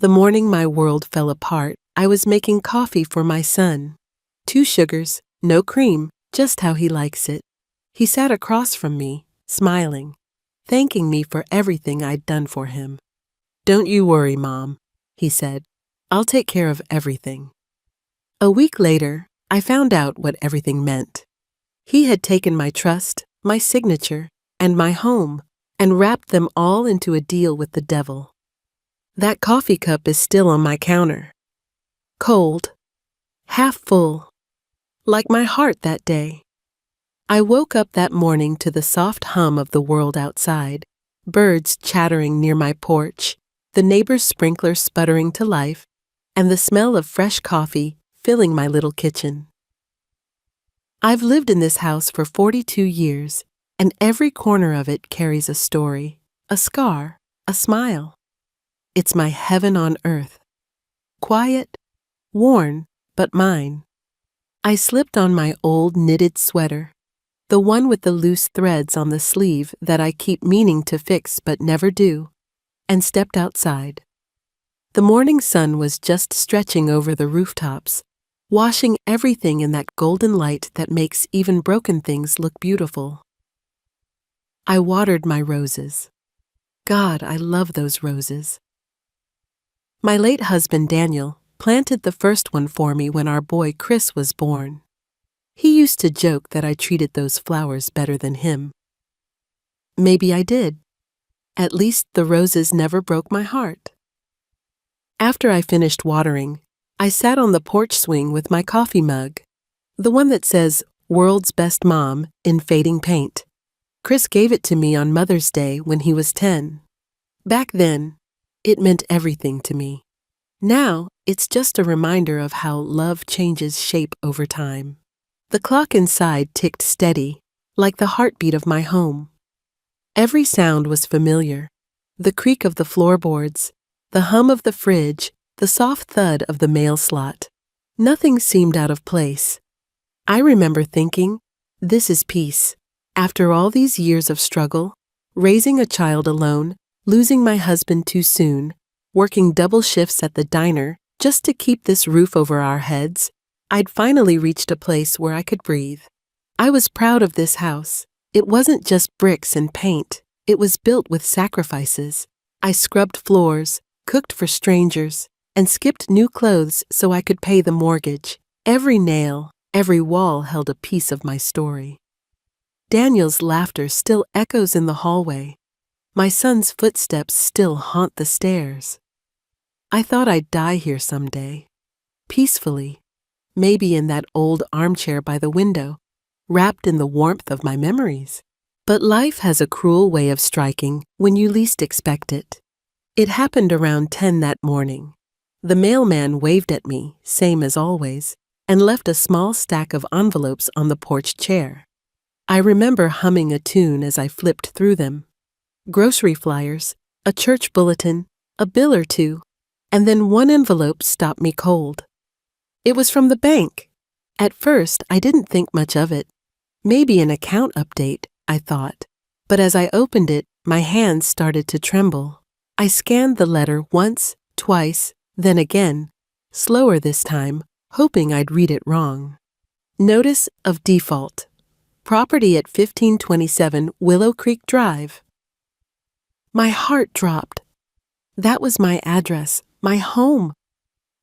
The morning my world fell apart, I was making coffee for my son. 2 sugars, no cream, just how he likes it. He sat across from me, smiling, thanking me for everything I'd done for him. "Don't you worry, Mom," he said. "I'll take care of everything." A week later, I found out what everything meant. He had taken my trust, my signature, and my home, and wrapped them all into a deal with the devil. That coffee cup is still on my counter. Cold, half full, like my heart that day. I woke up that morning to the soft hum of the world outside, birds chattering near my porch, the neighbor's sprinkler sputtering to life, and the smell of fresh coffee filling my little kitchen. I've lived in this house for 42 years, and every corner of it carries a story, a scar, a smile. It's my heaven on earth. Quiet, worn, but mine. I slipped on my old knitted sweater, the one with the loose threads on the sleeve that I keep meaning to fix but never do, and stepped outside. The morning sun was just stretching over the rooftops, washing everything in that golden light that makes even broken things look beautiful. I watered my roses. God, I love those roses. My late husband, Daniel, planted the first one for me when our boy Chris was born. He used to joke that I treated those flowers better than him. Maybe I did. At least the roses never broke my heart. After I finished watering, I sat on the porch swing with my coffee mug, the one that says "World's Best Mom" in fading paint. Chris gave it to me on Mother's Day when he was 10. Back then, it meant everything to me. Now, it's just a reminder of how love changes shape over time. The clock inside ticked steady, like the heartbeat of my home. Every sound was familiar: the creak of the floorboards, the hum of the fridge, the soft thud of the mail slot. Nothing seemed out of place. I remember thinking, this is peace. After all these years of struggle, raising a child alone, losing my husband too soon, working double shifts at the diner just to keep this roof over our heads, I'd finally reached a place where I could breathe. I was proud of this house. It wasn't just bricks and paint. It was built with sacrifices. I scrubbed floors, cooked for strangers, and skipped new clothes so I could pay the mortgage. Every nail, every wall held a piece of my story. Daniel's laughter still echoes in the hallway. My son's footsteps still haunt the stairs. I thought I'd die here someday, peacefully, maybe in that old armchair by the window, wrapped in the warmth of my memories. But life has a cruel way of striking when you least expect it. It happened around 10 that morning. The mailman waved at me, same as always, and left a small stack of envelopes on the porch chair. I remember humming a tune as I flipped through them. Grocery flyers, a church bulletin, a bill or two, and then one envelope stopped me cold. It was from the bank. At first, I didn't think much of it. Maybe an account update, I thought. But as I opened it, my hands started to tremble. I scanned the letter once, twice, then again, slower this time, hoping I'd read it wrong. Notice of default. Property at 1527 Willow Creek Drive. My heart dropped. That was my address, my home.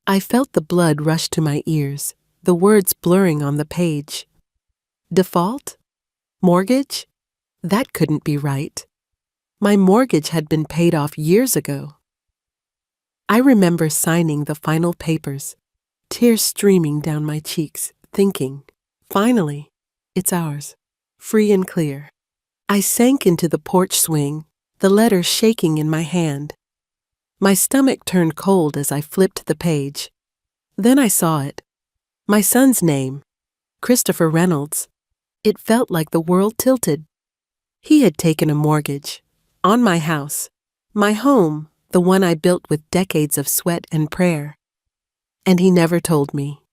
I felt the blood rush to my ears, the words blurring on the page. Default? Mortgage? That couldn't be right. My mortgage had been paid off years ago. I remember signing the final papers, tears streaming down my cheeks, thinking, finally, it's ours, free and clear. I sank into the porch swing, the letter shaking in my hand. My stomach turned cold as I flipped the page. Then I saw it. My son's name, Christopher Reynolds. It felt like the world tilted. He had taken a mortgage on my house, my home, the one I built with decades of sweat and prayer. And he never told me.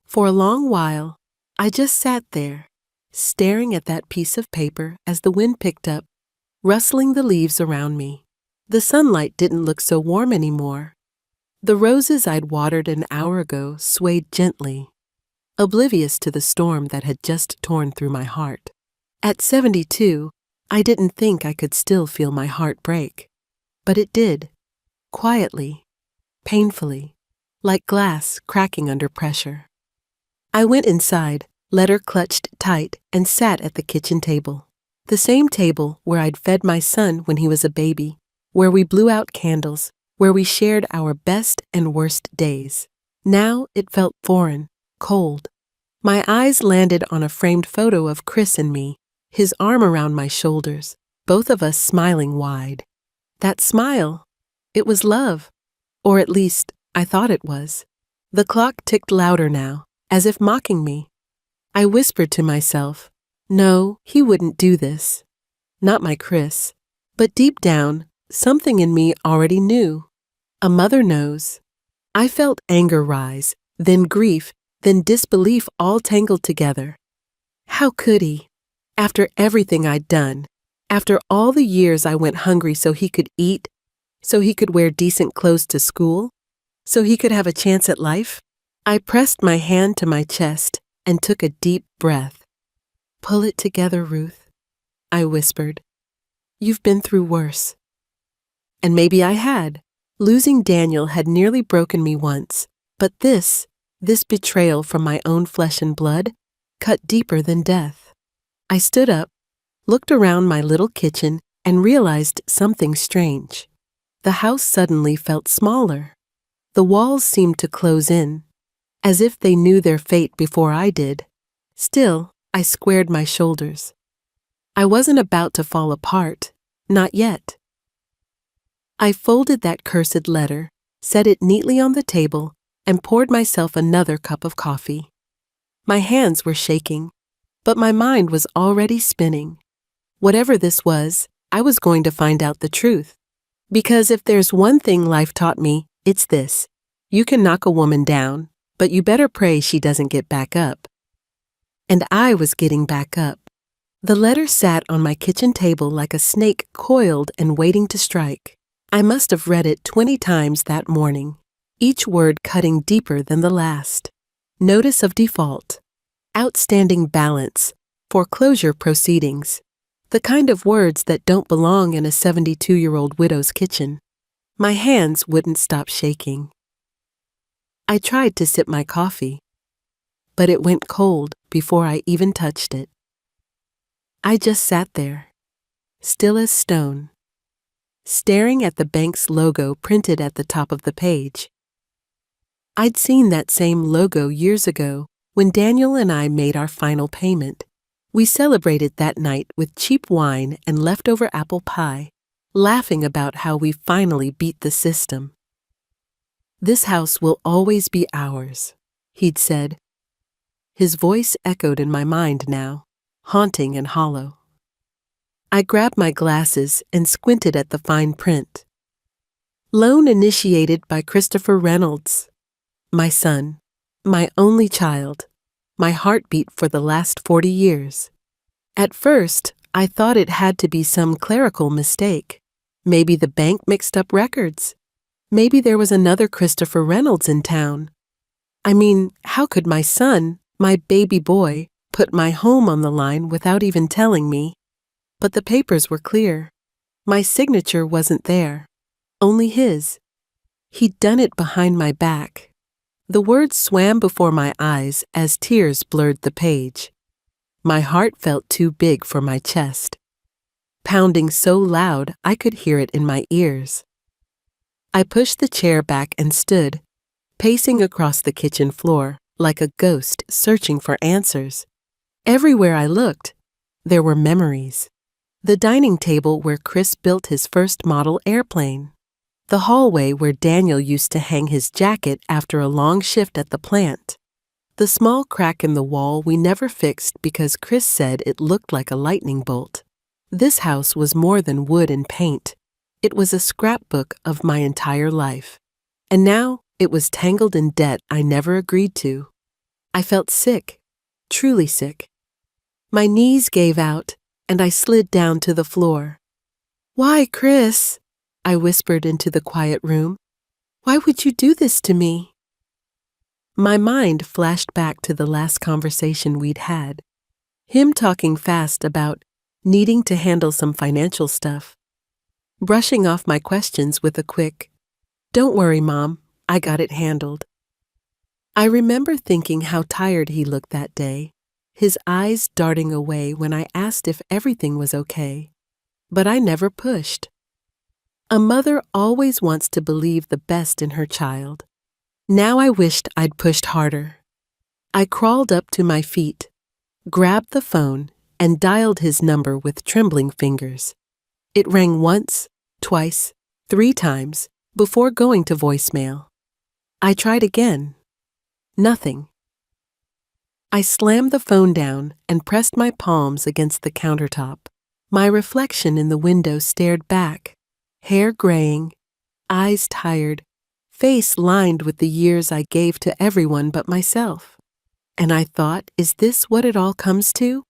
For a long while, I just sat there, staring at that piece of paper as the wind picked up, rustling the leaves around me. The sunlight didn't look so warm anymore. The roses I'd watered an hour ago swayed gently, oblivious to the storm that had just torn through my heart. At 72, I didn't think I could still feel my heart break. But it did, quietly, painfully, like glass cracking under pressure. I went inside, letter clutched tight, and sat at the kitchen table. The same table where I'd fed my son when he was a baby, where we blew out candles, where we shared our best and worst days. Now it felt foreign, cold. My eyes landed on a framed photo of Chris and me, his arm around my shoulders, both of us smiling wide. That smile, it was love. Or at least, I thought it was. The clock ticked louder now, as if mocking me. I whispered to myself, no, he wouldn't do this. Not my Chris. But deep down, something in me already knew. A mother knows. I felt anger rise, then grief, then disbelief all tangled together. How could he? After everything I'd done, after all the years I went hungry so he could eat, so he could wear decent clothes to school, so he could have a chance at life? I pressed my hand to my chest and took a deep breath. Pull it together, Ruth, I whispered. You've been through worse. And maybe I had. Losing Daniel had nearly broken me once, but this betrayal from my own flesh and blood, cut deeper than death. I stood up, looked around my little kitchen, and realized something strange. The house suddenly felt smaller. The walls seemed to close in, as if they knew their fate before I did. Still, I squared my shoulders. I wasn't about to fall apart, not yet. I folded that cursed letter, set it neatly on the table, and poured myself another cup of coffee. My hands were shaking, but my mind was already spinning. Whatever this was, I was going to find out the truth. Because if there's one thing life taught me, it's this. You can knock a woman down, but you better pray she doesn't get back up. And I was getting back up. The letter sat on my kitchen table like a snake coiled and waiting to strike. I must have read it 20 times that morning, each word cutting deeper than the last. Notice of default, outstanding balance, foreclosure proceedings, the kind of words that don't belong in a 72-year-old widow's kitchen. My hands wouldn't stop shaking. I tried to sip my coffee, but it went cold before I even touched it. I just sat there, still as stone, staring at the bank's logo printed at the top of the page. I'd seen that same logo years ago when Daniel and I made our final payment. We celebrated that night with cheap wine and leftover apple pie, laughing about how we finally beat the system. This house will always be ours, he'd said. His voice echoed in my mind now, haunting and hollow. I grabbed my glasses and squinted at the fine print. Loan initiated by Christopher Reynolds. My son, my only child, my heartbeat for the last 40 years. At first, I thought it had to be some clerical mistake. Maybe the bank mixed up records. Maybe there was another Christopher Reynolds in town. I mean, how could my son, my baby boy, put my home on the line without even telling me? But the papers were clear. My signature wasn't there, only his. He'd done it behind my back. The words swam before my eyes as tears blurred the page. My heart felt too big for my chest, pounding so loud I could hear it in my ears. I pushed the chair back and stood, pacing across the kitchen floor like a ghost searching for answers. Everywhere I looked, there were memories. The dining table where Chris built his first model airplane. The hallway where Daniel used to hang his jacket after a long shift at the plant. The small crack in the wall we never fixed because Chris said it looked like a lightning bolt. This house was more than wood and paint. It was a scrapbook of my entire life. And now it was tangled in debt I never agreed to. I felt sick, truly sick. My knees gave out, and I slid down to the floor. "Why, Chris?" I whispered into the quiet room. Why would you do this to me? My mind flashed back to the last conversation we'd had. Him talking fast about needing to handle some financial stuff. Brushing off my questions with a quick, "Don't worry, Mom, I got it handled." I remember thinking how tired he looked that day, his eyes darting away when I asked if everything was okay. But I never pushed. A mother always wants to believe the best in her child. Now I wished I'd pushed harder. I crawled up to my feet, grabbed the phone, and dialed his number with trembling fingers. It rang once, twice, 3 times before going to voicemail. I tried again. Nothing. I slammed the phone down and pressed my palms against the countertop. My reflection in the window stared back, hair graying, eyes tired, face lined with the years I gave to everyone but myself. And I thought, is this what it all comes to?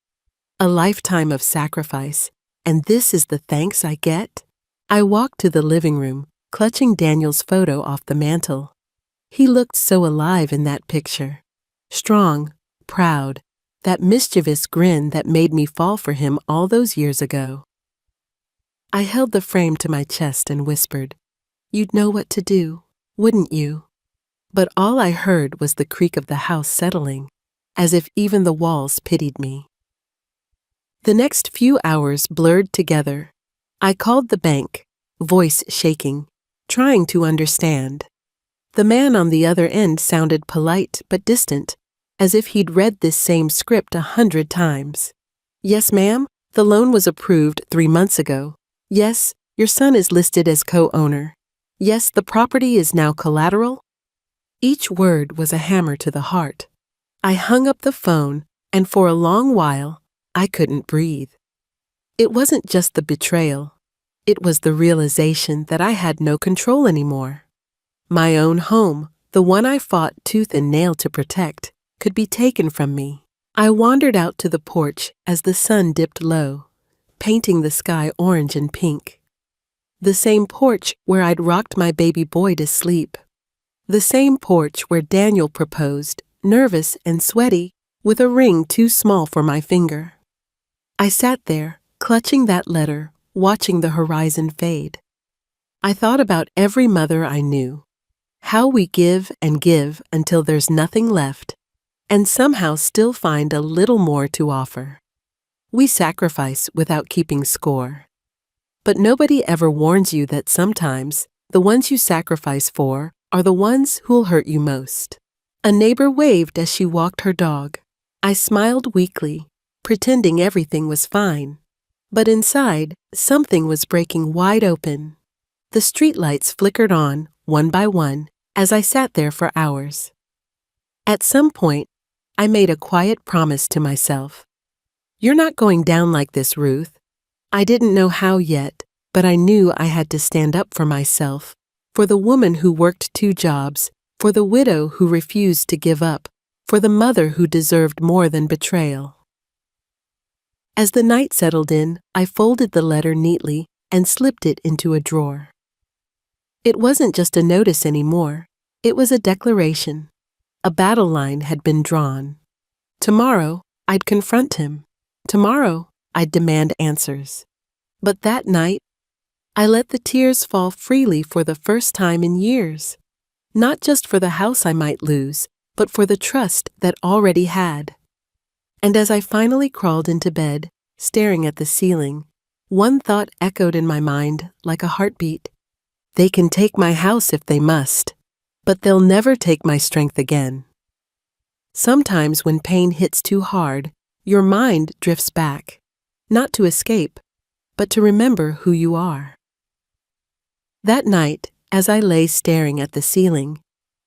A lifetime of sacrifice, and this is the thanks I get? I walked to the living room, clutching Daniel's photo off the mantel. He looked so alive in that picture. Strong, proud, that mischievous grin that made me fall for him all those years ago. I held the frame to my chest and whispered, "You'd know what to do, wouldn't you?" But all I heard was the creak of the house settling, as if even the walls pitied me. The next few hours blurred together. I called the bank, voice shaking, trying to understand. The man on the other end sounded polite but distant, as if he'd read this same script 100 times. "Yes, ma'am, the loan was approved 3 months ago. Yes, your son is listed as co-owner. Yes, the property is now collateral." Each word was a hammer to the heart. I hung up the phone, and for a long while, I couldn't breathe. It wasn't just the betrayal. It was the realization that I had no control anymore. My own home, the one I fought tooth and nail to protect, could be taken from me. I wandered out to the porch as the sun dipped low, painting the sky orange and pink. The same porch where I'd rocked my baby boy to sleep. The same porch where Daniel proposed, nervous and sweaty, with a ring too small for my finger. I sat there, clutching that letter, watching the horizon fade. I thought about every mother I knew. How we give and give until there's nothing left, and somehow still find a little more to offer. We sacrifice without keeping score. But nobody ever warns you that sometimes the ones you sacrifice for are the ones who'll hurt you most. A neighbor waved as she walked her dog. I smiled weakly, pretending everything was fine. But inside, something was breaking wide open. The streetlights flickered on, one by one, as I sat there for hours. At some point, I made a quiet promise to myself. "You're not going down like this, Ruth." I didn't know how yet, but I knew I had to stand up for myself, for the woman who worked 2 jobs, for the widow who refused to give up, for the mother who deserved more than betrayal. As the night settled in, I folded the letter neatly and slipped it into a drawer. It wasn't just a notice anymore. It was a declaration. A battle line had been drawn. Tomorrow, I'd confront him. Tomorrow, I'd demand answers. But that night, I let the tears fall freely for the first time in years. Not just for the house I might lose, but for the trust that already had. And as I finally crawled into bed, staring at the ceiling, one thought echoed in my mind like a heartbeat. They can take my house if they must, but they'll never take my strength again. Sometimes when pain hits too hard, your mind drifts back, not to escape, but to remember who you are. That night, as I lay staring at the ceiling,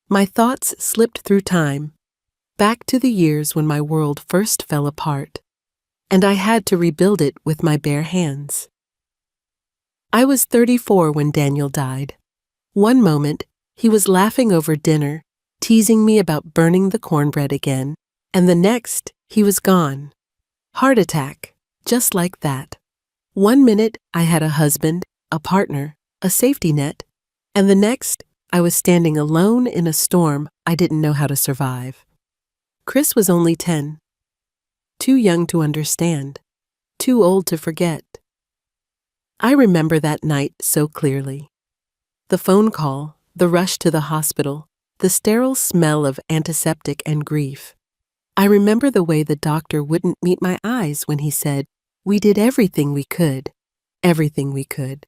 my thoughts slipped through time, back to the years when my world first fell apart, and I had to rebuild it with my bare hands. I was 34 when Daniel died. One moment, he was laughing over dinner, teasing me about burning the cornbread again, and the next, he was gone. Heart attack, just like that. One minute, I had a husband, a partner, a safety net, and the next, I was standing alone in a storm I didn't know how to survive. Chris was only 10. Too young to understand. Too old to forget. I remember that night so clearly. The phone call, the rush to the hospital, the sterile smell of antiseptic and grief. I remember the way the doctor wouldn't meet my eyes when he said, "We did everything we could. Everything we could."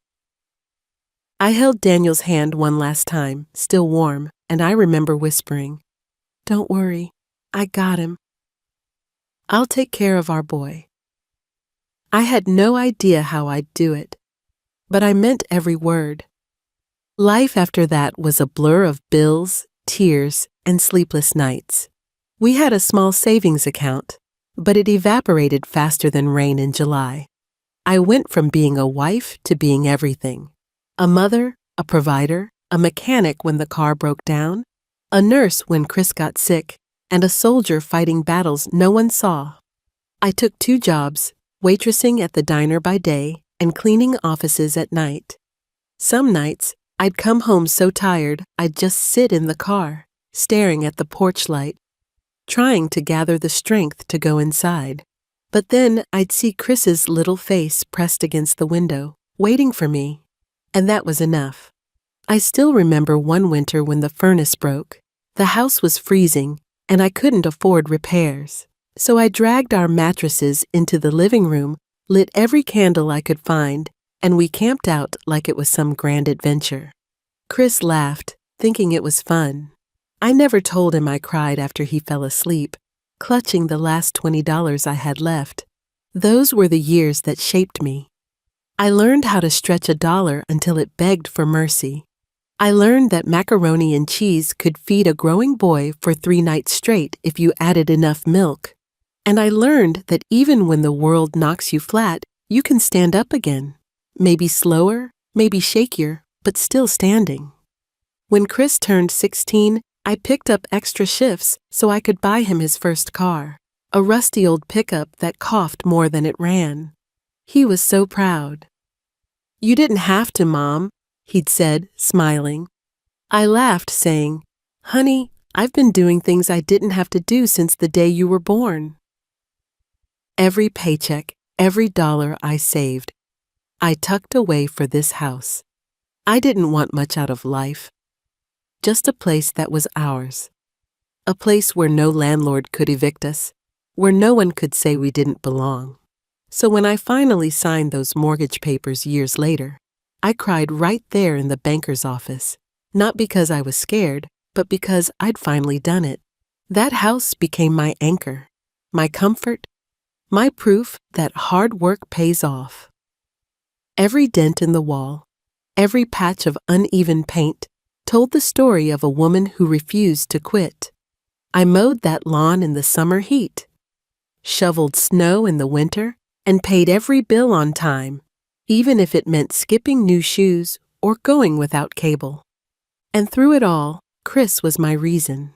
I held Daniel's hand one last time, still warm, and I remember whispering, "Don't worry, I got him. I'll take care of our boy." I had no idea how I'd do it, but I meant every word. Life after that was a blur of bills, tears, and sleepless nights. We had a small savings account, but it evaporated faster than rain in July. I went from being a wife to being everything. A mother, a provider, a mechanic when the car broke down, a nurse when Chris got sick, and a soldier fighting battles no one saw. I took 2 jobs, waitressing at the diner by day and cleaning offices at night. Some nights, I'd come home so tired I'd just sit in the car, staring at the porch light, trying to gather the strength to go inside. But then I'd see Chris's little face pressed against the window, waiting for me. And that was enough. I still remember one winter when the furnace broke. The house was freezing, and I couldn't afford repairs. So I dragged our mattresses into the living room, lit every candle I could find, and we camped out like it was some grand adventure. Chris laughed, thinking it was fun. I never told him I cried after he fell asleep, clutching the last $20 I had left. Those were the years that shaped me. I learned how to stretch $1 until it begged for mercy. I learned that macaroni and cheese could feed a growing boy for 3 nights straight if you added enough milk. And I learned that even when the world knocks you flat, you can stand up again. Maybe slower, maybe shakier, but still standing. When Chris turned 16, I picked up extra shifts so I could buy him his first car, a rusty old pickup that coughed more than it ran. He was so proud. "You didn't have to, Mom," he'd said, smiling. I laughed, saying, "Honey, I've been doing things I didn't have to do since the day you were born." Every paycheck, every dollar I saved, I tucked away for this house. I didn't want much out of life. Just a place that was ours. A place where no landlord could evict us, where no one could say we didn't belong. So when I finally signed those mortgage papers years later, I cried right there in the banker's office, not because I was scared, but because I'd finally done it. That house became my anchor, my comfort, my proof that hard work pays off. Every dent in the wall, every patch of uneven paint told the story of a woman who refused to quit. I mowed that lawn in the summer heat, shoveled snow in the winter, and paid every bill on time, even if it meant skipping new shoes or going without cable. And through it all, Chris was my reason.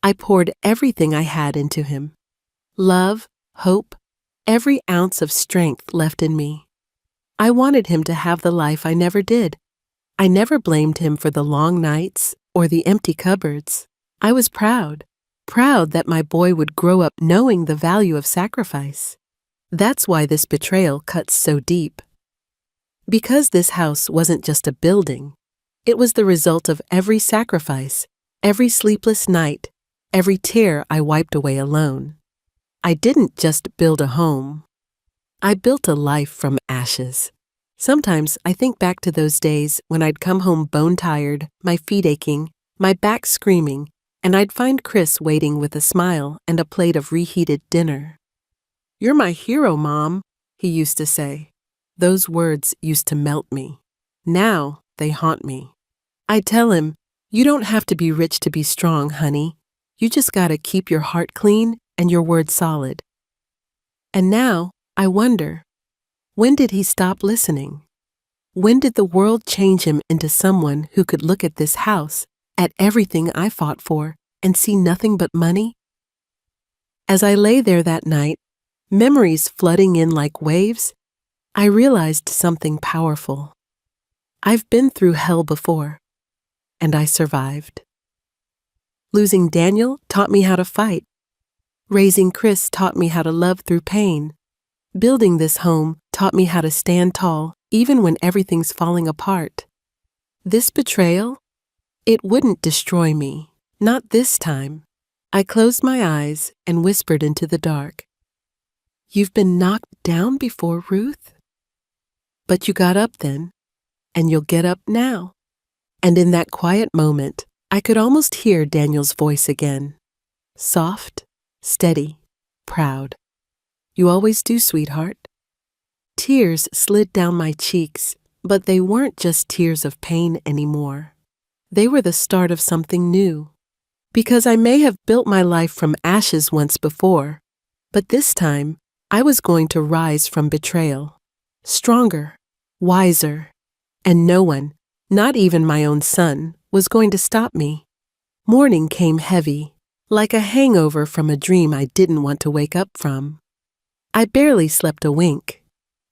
I poured everything I had into him. Love, hope, every ounce of strength left in me. I wanted him to have the life I never did. I never blamed him for the long nights or the empty cupboards. I was proud that my boy would grow up knowing the value of sacrifice. That's why this betrayal cuts so deep. Because this house wasn't just a building, it was the result of every sacrifice, every sleepless night, every tear I wiped away alone. I didn't just build a home. I built a life from ashes. Sometimes I think back to those days when I'd come home bone-tired, my feet aching, my back screaming, and I'd find Chris waiting with a smile and a plate of reheated dinner. "You're my hero, Mom," he used to say. Those words used to melt me. Now they haunt me. I'd tell him, "You don't have to be rich to be strong, honey. You just gotta keep your heart clean and your word solid." And now I wonder, when did he stop listening? When did the world change him into someone who could look at this house, at everything I fought for, and see nothing but money? As I lay there that night, memories flooding in like waves, I realized something powerful. I've been through hell before. and I survived. Losing Daniel taught me how to fight. Raising Chris taught me how to love through pain. Building this home taught me how to stand tall even when everything's falling apart. This betrayal, it wouldn't destroy me. Not this time. I closed my eyes and whispered into the dark. You've been knocked down before, Ruth? But you got up then, and you'll get up now. And in that quiet moment, I could almost hear Daniel's voice again. Soft, steady, proud. You always do, sweetheart. Tears slid down my cheeks, but they weren't just tears of pain anymore. They were the start of something new. Because I may have built my life from ashes once before, but this time I was going to rise from betrayal. Stronger, wiser, and no one, not even my own son, was going to stop me. Morning came heavy, like a hangover from a dream I didn't want to wake up from. I barely slept a wink.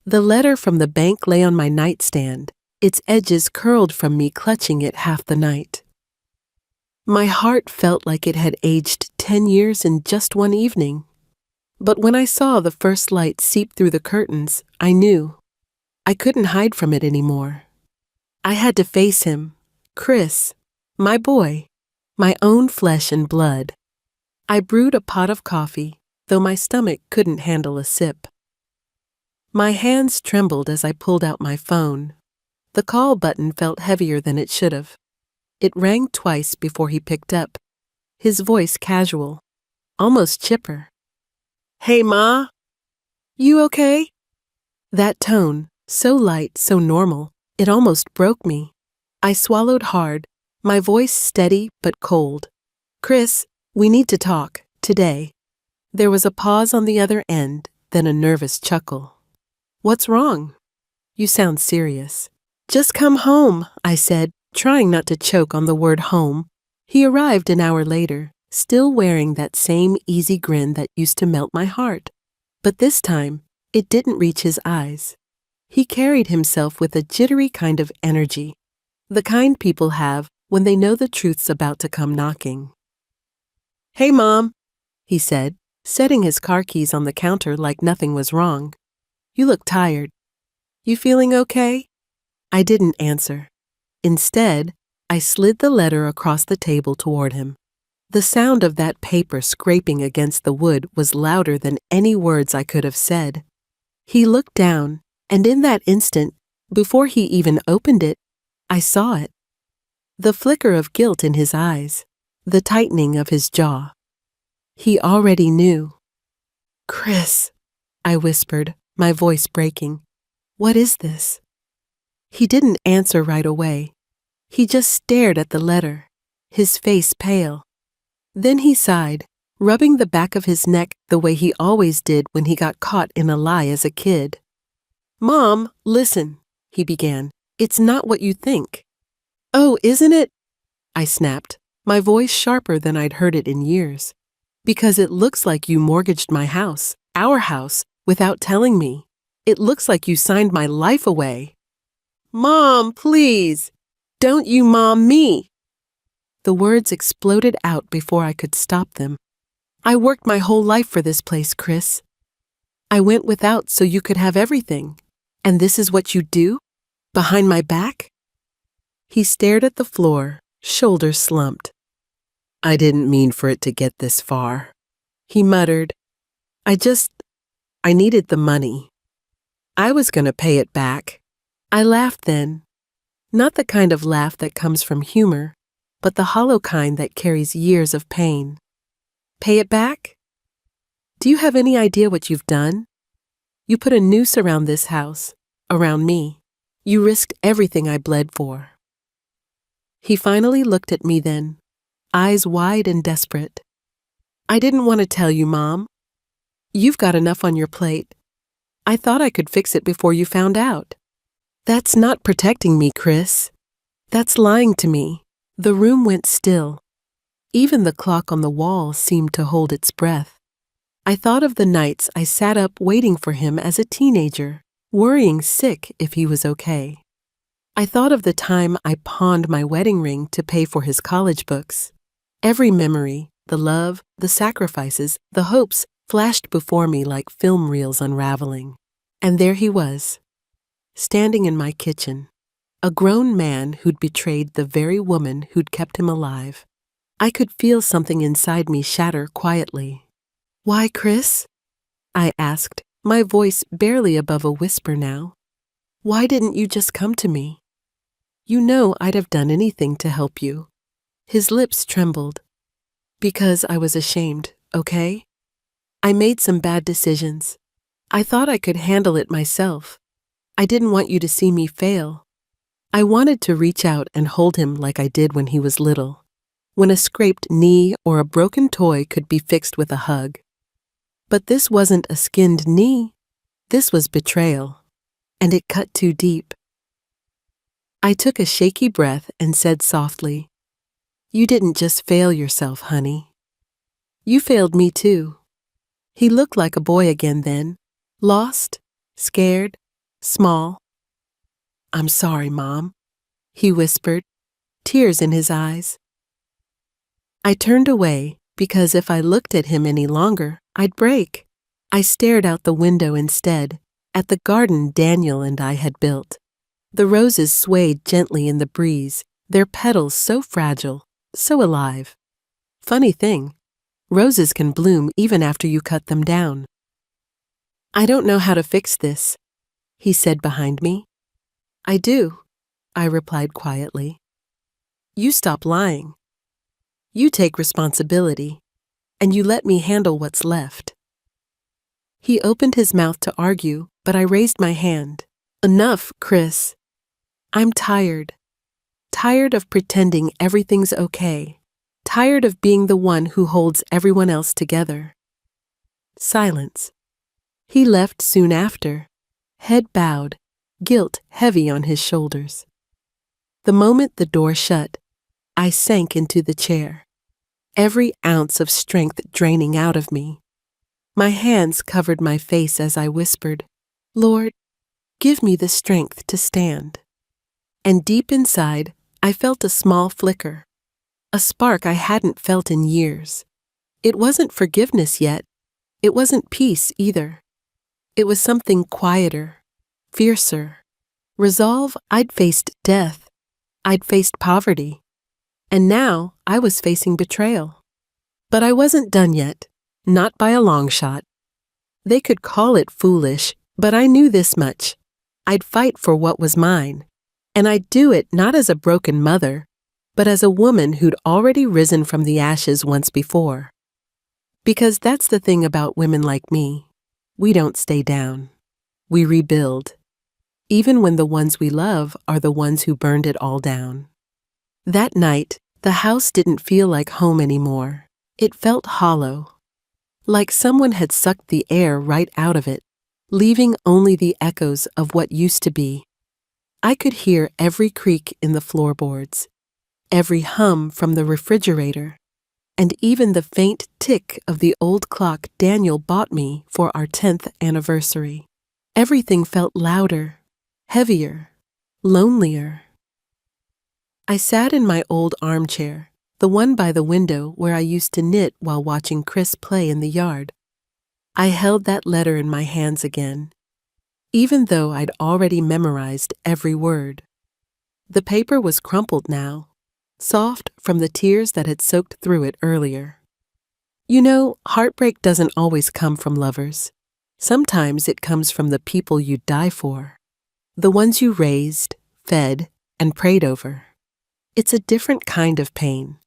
The letter from the bank lay on my nightstand, its edges curled from me clutching it half the night. My heart felt like it had aged 10 years in just one evening. But when I saw the first light seep through the curtains, I knew. I couldn't hide from it anymore. I had to face him, Chris, my boy, my own flesh and blood. I brewed a pot of coffee, though my stomach couldn't handle a sip. My hands trembled as I pulled out my phone. The call button felt heavier than it should have. It rang twice before he picked up, his voice casual, almost chipper. Hey, Ma. You okay? That tone, so light, so normal, it almost broke me. I swallowed hard, my voice steady but cold. Chris, we need to talk, today. There was a pause on the other end, then a nervous chuckle. What's wrong? You sound serious. Just come home, I said, trying not to choke on the word home. He arrived an hour later, still wearing that same easy grin that used to melt my heart. But this time, it didn't reach his eyes. He carried himself with a jittery kind of energy, the kind people have when they know the truth's about to come knocking. Hey, Mom, he said, setting his car keys on the counter like nothing was wrong. You look tired. You feeling okay? I didn't answer. Instead, I slid the letter across the table toward him. The sound of that paper scraping against the wood was louder than any words I could have said. He looked down, and in that instant, before he even opened it, I saw it. The flicker of guilt in his eyes, the tightening of his jaw. He already knew. Chris, I whispered, my voice breaking. What is this? He didn't answer right away. He just stared at the letter, his face pale. Then he sighed, rubbing the back of his neck the way he always did when he got caught in a lie as a kid. Mom, listen, he began. It's not what you think. Oh, isn't it? I snapped, my voice sharper than I'd heard it in years. Because it looks like you mortgaged my house, our house, without telling me. It looks like you signed my life away. Mom, please. Don't you mom me. The words exploded out before I could stop them. I worked my whole life for this place, Chris. I went without so you could have everything. And this is what you do? Behind my back? He stared at the floor, shoulders slumped. I didn't mean for it to get this far. He muttered. I needed the money. I was going to pay it back. I laughed then. Not the kind of laugh that comes from humor, but the hollow kind that carries years of pain. Pay it back? Do you have any idea what you've done? You put a noose around this house, around me. You risked everything I bled for. He finally looked at me then, eyes wide and desperate. I didn't want to tell you, Mom. You've got enough on your plate. I thought I could fix it before you found out. That's not protecting me, Chris. That's lying to me. The room went still. Even the clock on the wall seemed to hold its breath. I thought of the nights I sat up waiting for him as a teenager, worrying sick if he was okay. I thought of the time I pawned my wedding ring to pay for his college books. Every memory, the love, the sacrifices, the hopes flashed before me like film reels unraveling. And there he was, standing in my kitchen, a grown man who'd betrayed the very woman who'd kept him alive. I could feel something inside me shatter quietly. "Why, Chris?" I asked, my voice barely above a whisper now. "Why didn't you just come to me? You know I'd have done anything to help you." His lips trembled. "Because I was ashamed, okay? I made some bad decisions. I thought I could handle it myself. I didn't want you to see me fail." I wanted to reach out and hold him like I did when he was little, when a scraped knee or a broken toy could be fixed with a hug. But this wasn't a skinned knee. This was betrayal, and it cut too deep. I took a shaky breath and said softly, "You didn't just fail yourself, honey. You failed me too." He looked like a boy again then, lost, scared, small. "I'm sorry, Mom," he whispered, tears in his eyes. I turned away because if I looked at him any longer, I'd break. I stared out the window instead, at the garden Daniel and I had built. The roses swayed gently in the breeze, their petals so fragile, so alive. Funny thing, roses can bloom even after you cut them down. "I don't know how to fix this," he said behind me. "I do," I replied quietly. "You stop lying. You take responsibility, and you let me handle what's left." He opened his mouth to argue, but I raised my hand. "Enough, Chris. I'm tired. Tired of pretending everything's okay. Tired of being the one who holds everyone else together." Silence. He left soon after, head bowed, guilt heavy on his shoulders. The moment the door shut, I sank into the chair, every ounce of strength draining out of me. My hands covered my face as I whispered, "Lord, give me the strength to stand." And deep inside, I felt a small flicker, a spark I hadn't felt in years. It wasn't forgiveness yet. It wasn't peace either. It was something quieter, fiercer. Resolve I'd faced death. I'd faced poverty. And now I was facing betrayal. But I wasn't done yet, not by a long shot. They could call it foolish, but I knew this much. I'd fight for what was mine. And I'd do it not as a broken mother, but as a woman who'd already risen from the ashes once before. Because that's the thing about women like me. We don't stay down. We rebuild, even when the ones we love are the ones who burned it all down. That night, the house didn't feel like home anymore. It felt hollow, like someone had sucked the air right out of it, leaving only the echoes of what used to be. I could hear every creak in the floorboards, every hum from the refrigerator, and even the faint tick of the old clock Daniel bought me for our 10th anniversary. Everything felt louder, heavier, lonelier. I sat in my old armchair, the one by the window where I used to knit while watching Chris play in the yard. I held that letter in my hands again, even though I'd already memorized every word. The paper was crumpled now, soft from the tears that had soaked through it earlier. You know, heartbreak doesn't always come from lovers. Sometimes it comes from the people you die for, the ones you raised, fed, and prayed over. It's a different kind of pain,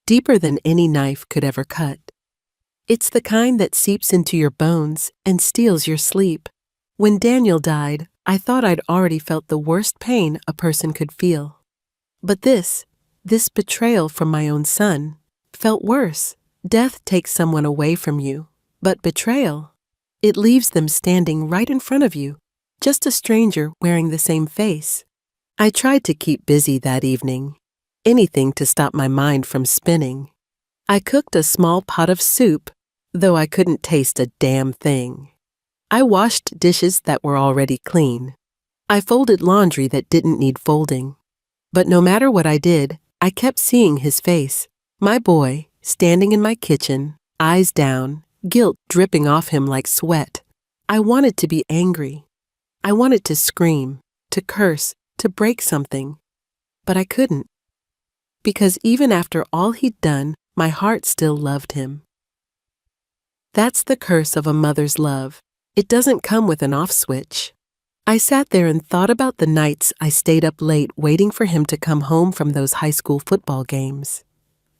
deeper than any knife could ever cut. It's the kind that seeps into your bones and steals your sleep. When Daniel died, I thought I'd already felt the worst pain a person could feel. But this betrayal from my own son, felt worse. Death takes someone away from you, but betrayal, it leaves them standing right in front of you, just a stranger wearing the same face. I tried to keep busy that evening, anything to stop my mind from spinning. I cooked a small pot of soup, though I couldn't taste a damn thing. I washed dishes that were already clean. I folded laundry that didn't need folding. But no matter what I did, I kept seeing his face, my boy, standing in my kitchen, eyes down, guilt dripping off him like sweat. I wanted to be angry. I wanted to scream, to curse, to break something. But I couldn't. Because even after all he'd done, my heart still loved him. That's the curse of a mother's love. It doesn't come with an off switch. I sat there and thought about the nights I stayed up late waiting for him to come home from those high school football games.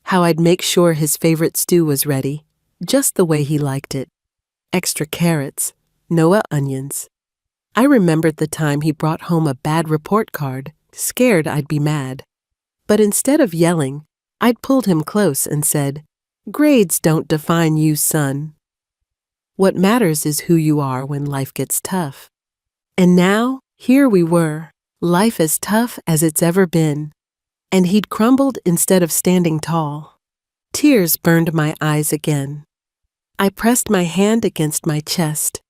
How I'd make sure his favorite stew was ready, just the way he liked it. Extra carrots, no onions. I remembered the time he brought home a bad report card, scared I'd be mad. But instead of yelling, I'd pulled him close and said, "Grades don't define you, son. What matters is who you are when life gets tough." And now, here we were, life as tough as it's ever been. And he'd crumbled instead of standing tall. Tears burned my eyes again. I pressed my hand against my chest,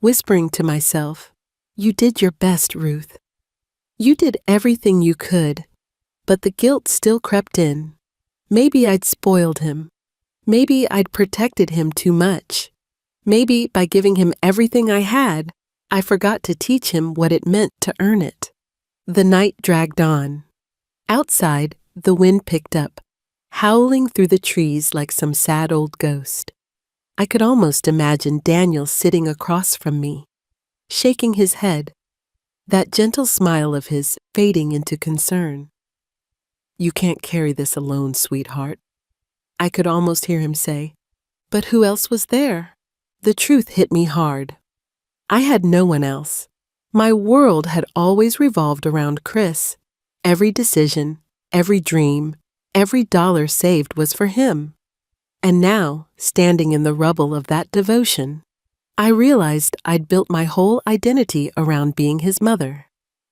whispering to myself, "You did your best, Ruth. You did everything you could." But the guilt still crept in. Maybe I'd spoiled him. Maybe I'd protected him too much. Maybe by giving him everything I had, I forgot to teach him what it meant to earn it. The night dragged on. Outside, the wind picked up, howling through the trees like some sad old ghost. I could almost imagine Daniel sitting across from me, shaking his head, that gentle smile of his fading into concern. "You can't carry this alone, sweetheart," I could almost hear him say. But who else was there? The truth hit me hard. I had no one else. My world had always revolved around Chris. Every decision, every dream, every dollar saved was for him. And now, standing in the rubble of that devotion, I realized I'd built my whole identity around being his mother.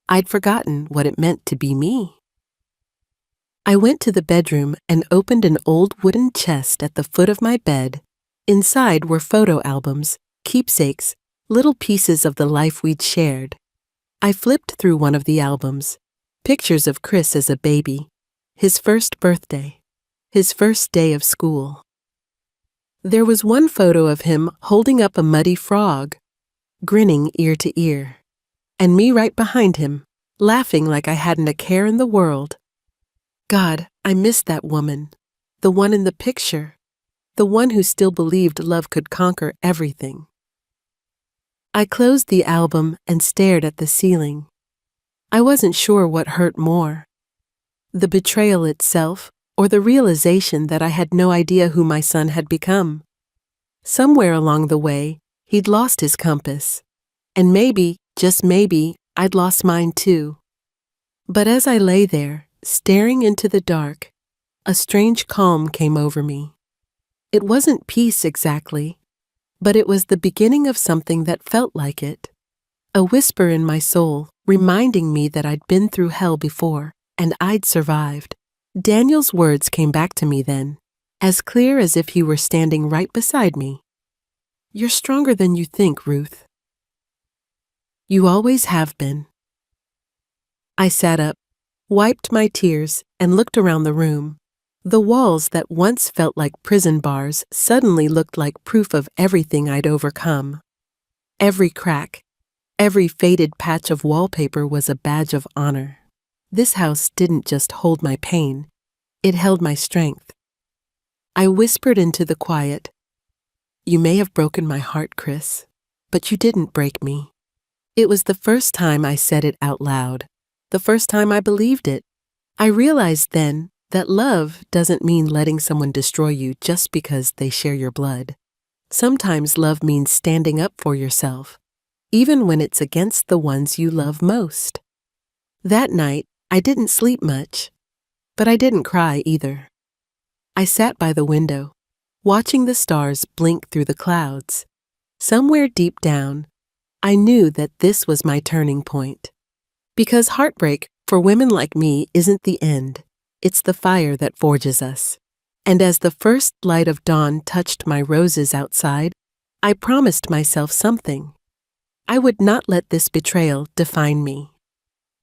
I'd forgotten what it meant to be me. I went to the bedroom and opened an old wooden chest at the foot of my bed. Inside were photo albums, keepsakes, little pieces of the life we'd shared. I flipped through one of the albums, pictures of Chris as a baby, his first birthday, his first day of school. There was one photo of him holding up a muddy frog, grinning ear to ear, and me right behind him, laughing like I hadn't a care in the world. God, I missed that woman, the one in the picture, the one who still believed love could conquer everything. I closed the album and stared at the ceiling. I wasn't sure what hurt more, the betrayal itself or the realization that I had no idea who my son had become. Somewhere along the way, he'd lost his compass, and maybe, just maybe, I'd lost mine too. But as I lay there, staring into the dark, a strange calm came over me. It wasn't peace exactly, but it was the beginning of something that felt like it. A whisper in my soul, reminding me that I'd been through hell before, and I'd survived. Daniel's words came back to me then, as clear as if he were standing right beside me. "You're stronger than you think, Ruth. You always have been." I sat up, wiped my tears, and looked around the room. The walls that once felt like prison bars suddenly looked like proof of everything I'd overcome. Every crack, every faded patch of wallpaper was a badge of honor. This house didn't just hold my pain, it held my strength. I whispered into the quiet, "You may have broken my heart, Chris, but you didn't break me." It was the first time I said it out loud, the first time I believed it. I realized then that love doesn't mean letting someone destroy you just because they share your blood. Sometimes love means standing up for yourself, even when it's against the ones you love most. That night, I didn't sleep much, but I didn't cry either. I sat by the window, watching the stars blink through the clouds. Somewhere deep down, I knew that this was my turning point. Because heartbreak, for women like me, isn't the end. It's the fire that forges us. And as the first light of dawn touched my roses outside, I promised myself something. I would not let this betrayal define me.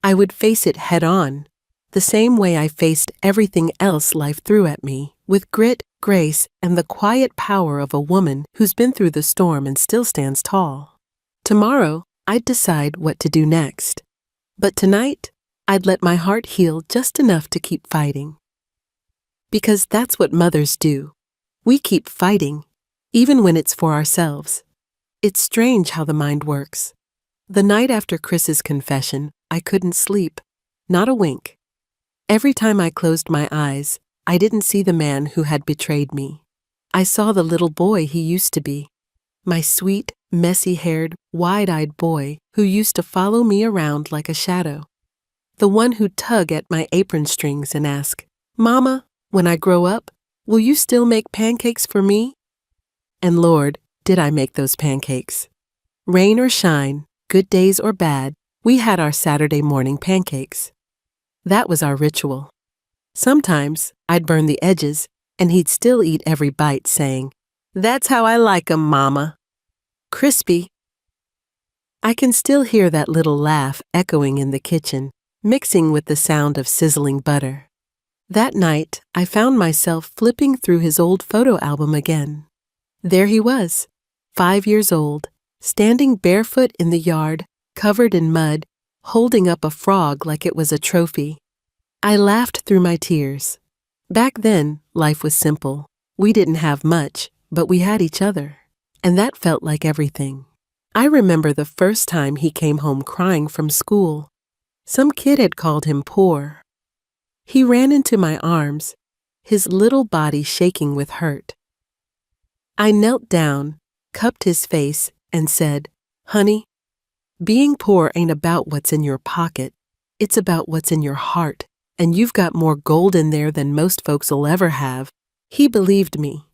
I would face it head on, the same way I faced everything else life threw at me, with grit, grace, and the quiet power of a woman who's been through the storm and still stands tall. Tomorrow, I'd decide what to do next. But tonight, I'd let my heart heal just enough to keep fighting. Because that's what mothers do. We keep fighting, even when it's for ourselves. It's strange how the mind works. The night after Chris's confession, I couldn't sleep, not a wink. Every time I closed my eyes, I didn't see the man who had betrayed me. I saw the little boy he used to be. My sweet, messy-haired, wide-eyed boy who used to follow me around like a shadow. The one who'd tug at my apron strings and ask, "Mama, when I grow up, will you still make pancakes for me?" And Lord, did I make those pancakes. Rain or shine, good days or bad, we had our Saturday morning pancakes. That was our ritual. Sometimes I'd burn the edges, and he'd still eat every bite, saying, "That's how I like 'em, Mama. Crispy." I can still hear that little laugh echoing in the kitchen, mixing with the sound of sizzling butter. That night, I found myself flipping through his old photo album again. There he was, 5 years old, standing barefoot in the yard, covered in mud, holding up a frog like it was a trophy. I laughed through my tears. Back then, life was simple. We didn't have much, but we had each other. And that felt like everything. I remember the first time he came home crying from school. Some kid had called him poor. He ran into my arms, his little body shaking with hurt. I knelt down, cupped his face, and said, "Honey, being poor ain't about what's in your pocket. It's about what's in your heart, and you've got more gold in there than most folks'll ever have." He believed me,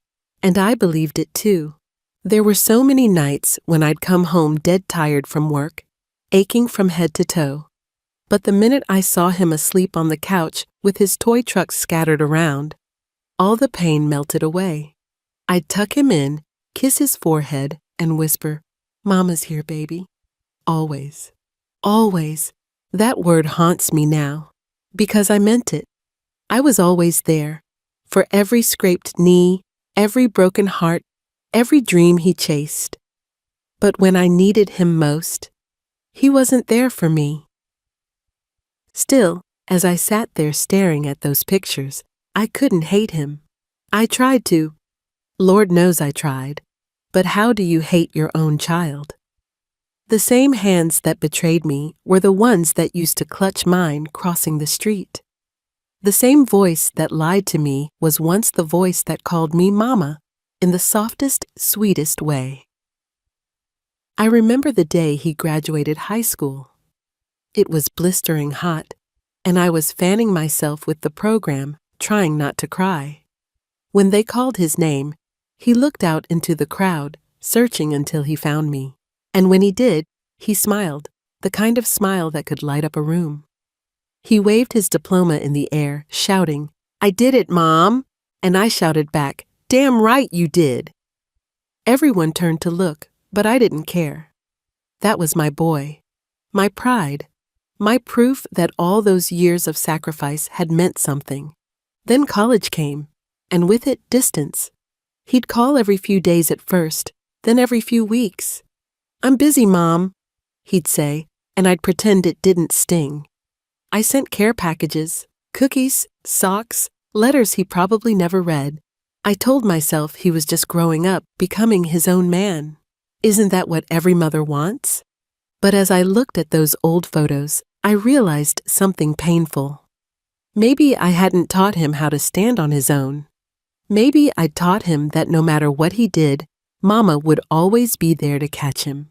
and I believed it too. There were so many nights when I'd come home dead tired from work, aching from head to toe. But the minute I saw him asleep on the couch with his toy trucks scattered around, all the pain melted away. I'd tuck him in, kiss his forehead, and whisper, "Mama's here, baby." Always. Always. That word haunts me now, because I meant it. I was always there, for every scraped knee, every broken heart, every dream he chased. But when I needed him most, he wasn't there for me. Still, as I sat there staring at those pictures, I couldn't hate him. I tried to. Lord knows I tried. But how do you hate your own child? The same hands that betrayed me were the ones that used to clutch mine crossing the street. The same voice that lied to me was once the voice that called me Mama in the softest, sweetest way. I remember the day he graduated high school. It was blistering hot, and I was fanning myself with the program, trying not to cry. When they called his name, he looked out into the crowd, searching until he found me. And when he did, he smiled, the kind of smile that could light up a room. He waved his diploma in the air, shouting, "I did it, Mom!" And I shouted back, "Damn right you did!" Everyone turned to look, but I didn't care. That was my boy, my pride, my proof that all those years of sacrifice had meant something. Then college came, and with it, distance. He'd call every few days at first, then every few weeks. "I'm busy, Mom," he'd say, and I'd pretend it didn't sting. I sent care packages, cookies, socks, letters he probably never read. I told myself he was just growing up, becoming his own man. Isn't that what every mother wants? But as I looked at those old photos, I realized something painful. Maybe I hadn't taught him how to stand on his own. Maybe I'd taught him that no matter what he did, Mama would always be there to catch him.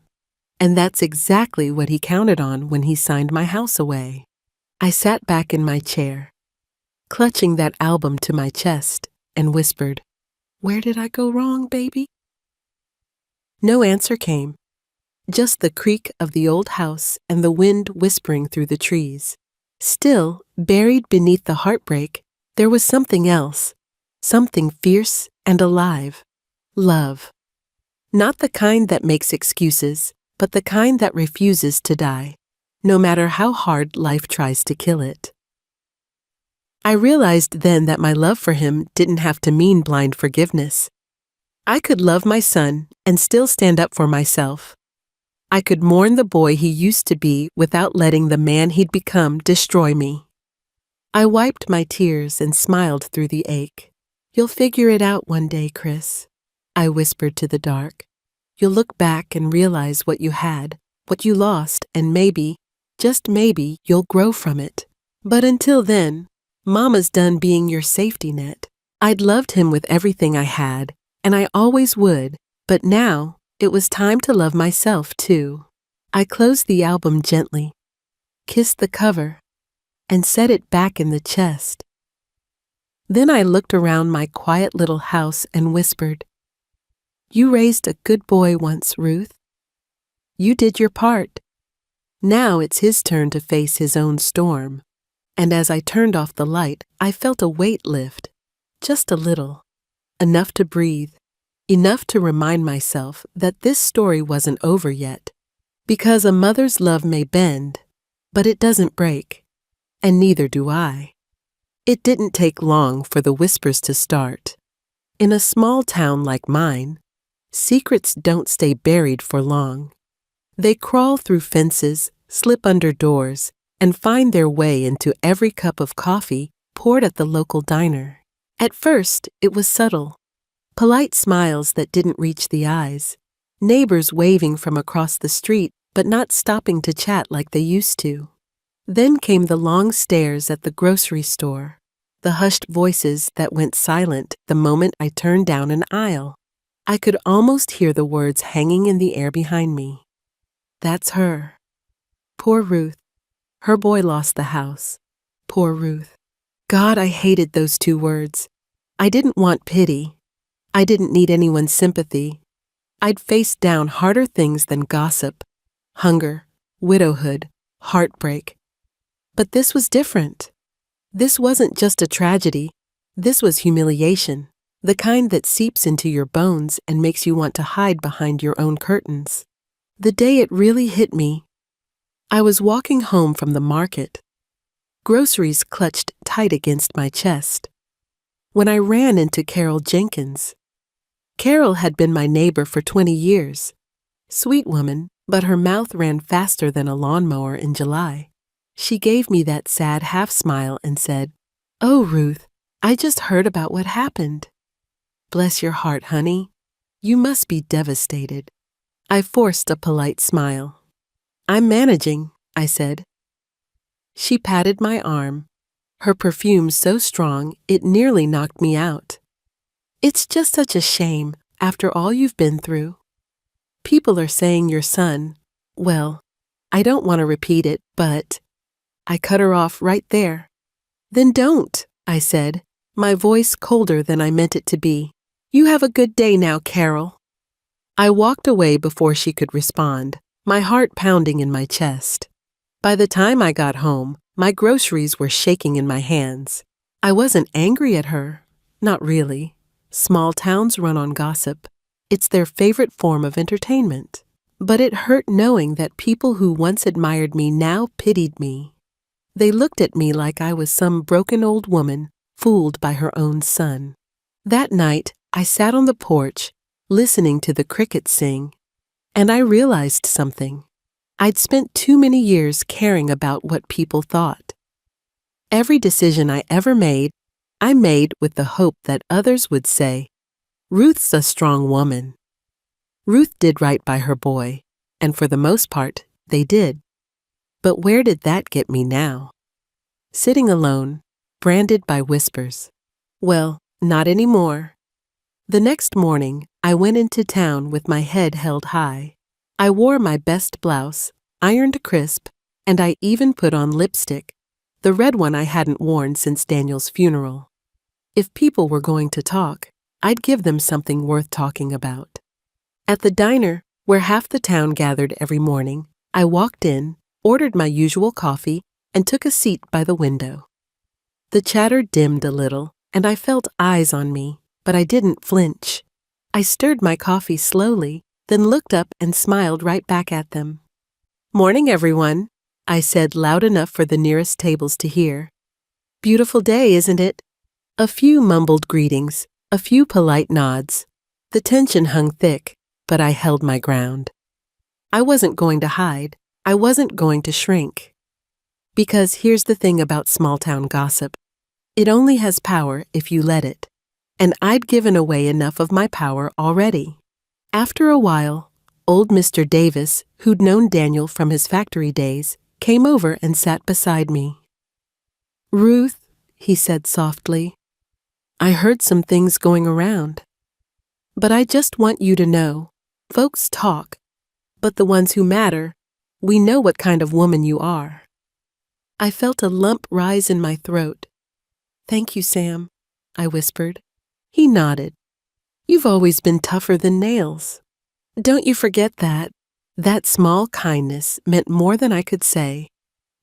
And that's exactly what he counted on when he signed my house away. I sat back in my chair, clutching that album to my chest, and whispered, "Where did I go wrong, baby?" No answer came, just the creak of the old house and the wind whispering through the trees. Still, buried beneath the heartbreak, there was something else, something fierce and alive. Love. Not the kind that makes excuses, but the kind that refuses to die. no matter how hard life tries to kill it. I realized then that my love for him didn't have to mean blind forgiveness. I could love my son and still stand up for myself. I could mourn the boy he used to be without letting the man he'd become destroy me. I wiped my tears and smiled through the ache. "You'll figure it out one day, Chris," I whispered to the dark. "You'll look back and realize what you had, what you lost, and maybe, just maybe, you'll grow from it. But until then, Mama's done being your safety net." I'd loved him with everything I had, and I always would, but now it was time to love myself too. I closed the album gently, kissed the cover, and set it back in the chest. Then I looked around my quiet little house and whispered, "You raised a good boy once, Ruth. You did your part. Now it's his turn to face his own storm." And as I turned off the light, I felt a weight lift, just a little, enough to breathe, enough to remind myself that this story wasn't over yet. Because a mother's love may bend, but it doesn't break, and neither do I. It didn't take long for the whispers to start. In a small town like mine, secrets don't stay buried for long. They crawl through fences, slip under doors, and find their way into every cup of coffee poured at the local diner. At first, it was subtle. Polite smiles that didn't reach the eyes, neighbors waving from across the street but not stopping to chat like they used to. Then came the long stares at the grocery store, the hushed voices that went silent the moment I turned down an aisle. I could almost hear the words hanging in the air behind me. "That's her. Poor Ruth. Her boy lost the house. Poor Ruth." God, I hated those two words. I didn't want pity. I didn't need anyone's sympathy. I'd faced down harder things than gossip, hunger, widowhood, heartbreak. But this was different. This wasn't just a tragedy. This was humiliation, the kind that seeps into your bones and makes you want to hide behind your own curtains. The day it really hit me, I was walking home from the market. Groceries clutched tight against my chest, when I ran into Carol Jenkins. Carol had been my neighbor for 20 years. Sweet woman, but her mouth ran faster than a lawnmower in July. She gave me that sad half-smile and said, "Oh, Ruth, I just heard about what happened." "Bless your heart, honey. You must be devastated." I forced a polite smile. "I'm managing," I said. She patted my arm, her perfume so strong it nearly knocked me out. "It's just such a shame after all you've been through. People are saying your son, well, I don't want to repeat it, but..." I cut her off right there. "Then don't," I said, my voice colder than I meant it to be. "You have a good day now, Carol." I walked away before she could respond, my heart pounding in my chest. By the time I got home, my groceries were shaking in my hands. I wasn't angry at her. Not really. Small towns run on gossip. It's their favorite form of entertainment. But it hurt knowing that people who once admired me now pitied me. They looked at me like I was some broken old woman fooled by her own son. That night, I sat on the porch, listening to the crickets sing, and I realized something. I'd spent too many years caring about what people thought. Every decision I ever made, I made with the hope that others would say, "Ruth's a strong woman." Ruth did right by her boy, and for the most part, they did. But where did that get me now? Sitting alone, branded by whispers. Well, not anymore. The next morning, I went into town with my head held high. I wore my best blouse, ironed crisp, and I even put on lipstick, the red one I hadn't worn since Daniel's funeral. If people were going to talk, I'd give them something worth talking about. At the diner, where half the town gathered every morning, I walked in, ordered my usual coffee, and took a seat by the window. The chatter dimmed a little, and I felt eyes on me, but I didn't flinch. I stirred my coffee slowly, then looked up and smiled right back at them. "Morning, everyone," I said loud enough for the nearest tables to hear. Beautiful day, isn't it? A few mumbled greetings, a few polite nods. The tension hung thick, but I held my ground. I wasn't going to hide. I wasn't going to shrink. Because here's the thing about small-town gossip. It only has power if you let it. And I'd given away enough of my power already. After a while, old Mr. Davis, who'd known Daniel from his factory days, came over and sat beside me. "Ruth," he said softly, "I heard some things going around. But I just want you to know, folks talk, but the ones who matter, we know what kind of woman you are." I felt a lump rise in my throat. "Thank you, Sam," I whispered. He nodded. "You've always been tougher than nails. Don't you forget that." That small kindness meant more than I could say.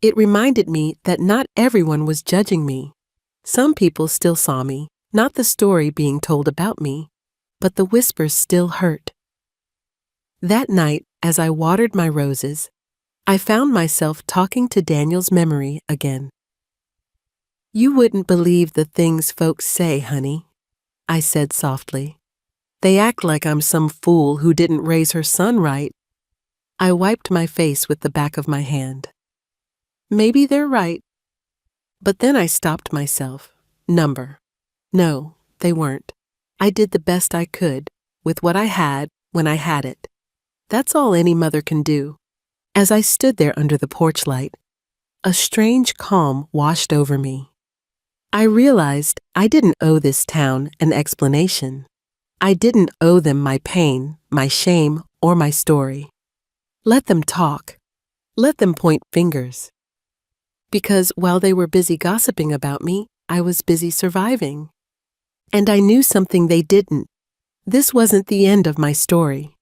It reminded me that not everyone was judging me. Some people still saw me, not the story being told about me, but the whispers still hurt. That night, as I watered my roses, I found myself talking to Daniel's memory again. "You wouldn't believe the things folks say, honey," I said softly. "They act like I'm some fool who didn't raise her son right." I wiped my face with the back of my hand. Maybe they're right. But then I stopped myself. No, they weren't. I did the best I could, with what I had, when I had it. That's all any mother can do. As I stood there under the porch light, a strange calm washed over me. I realized I didn't owe this town an explanation. I didn't owe them my pain, my shame, or my story. Let them talk. Let them point fingers. Because while they were busy gossiping about me, I was busy surviving. And I knew something they didn't. This wasn't the end of my story.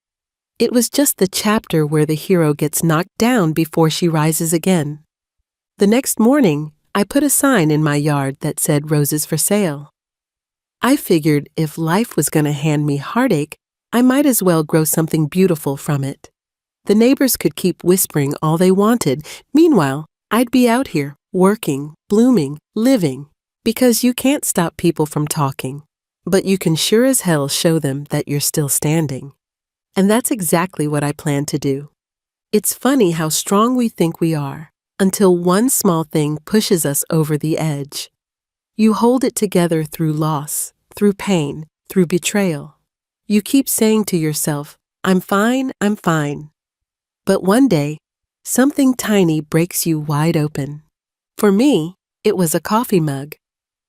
It was just the chapter where the hero gets knocked down before she rises again. The next morning, I put a sign in my yard that said roses for sale. I figured if life was going to hand me heartache, I might as well grow something beautiful from it. The neighbors could keep whispering all they wanted. Meanwhile, I'd be out here, working, blooming, living. Because you can't stop people from talking, but you can sure as hell show them that you're still standing. And that's exactly what I plan to do. It's funny how strong we think we are, until one small thing pushes us over the edge. You hold it together through loss, through pain, through betrayal. You keep saying to yourself, I'm fine. But one day, something tiny breaks you wide open. For me, it was a coffee mug.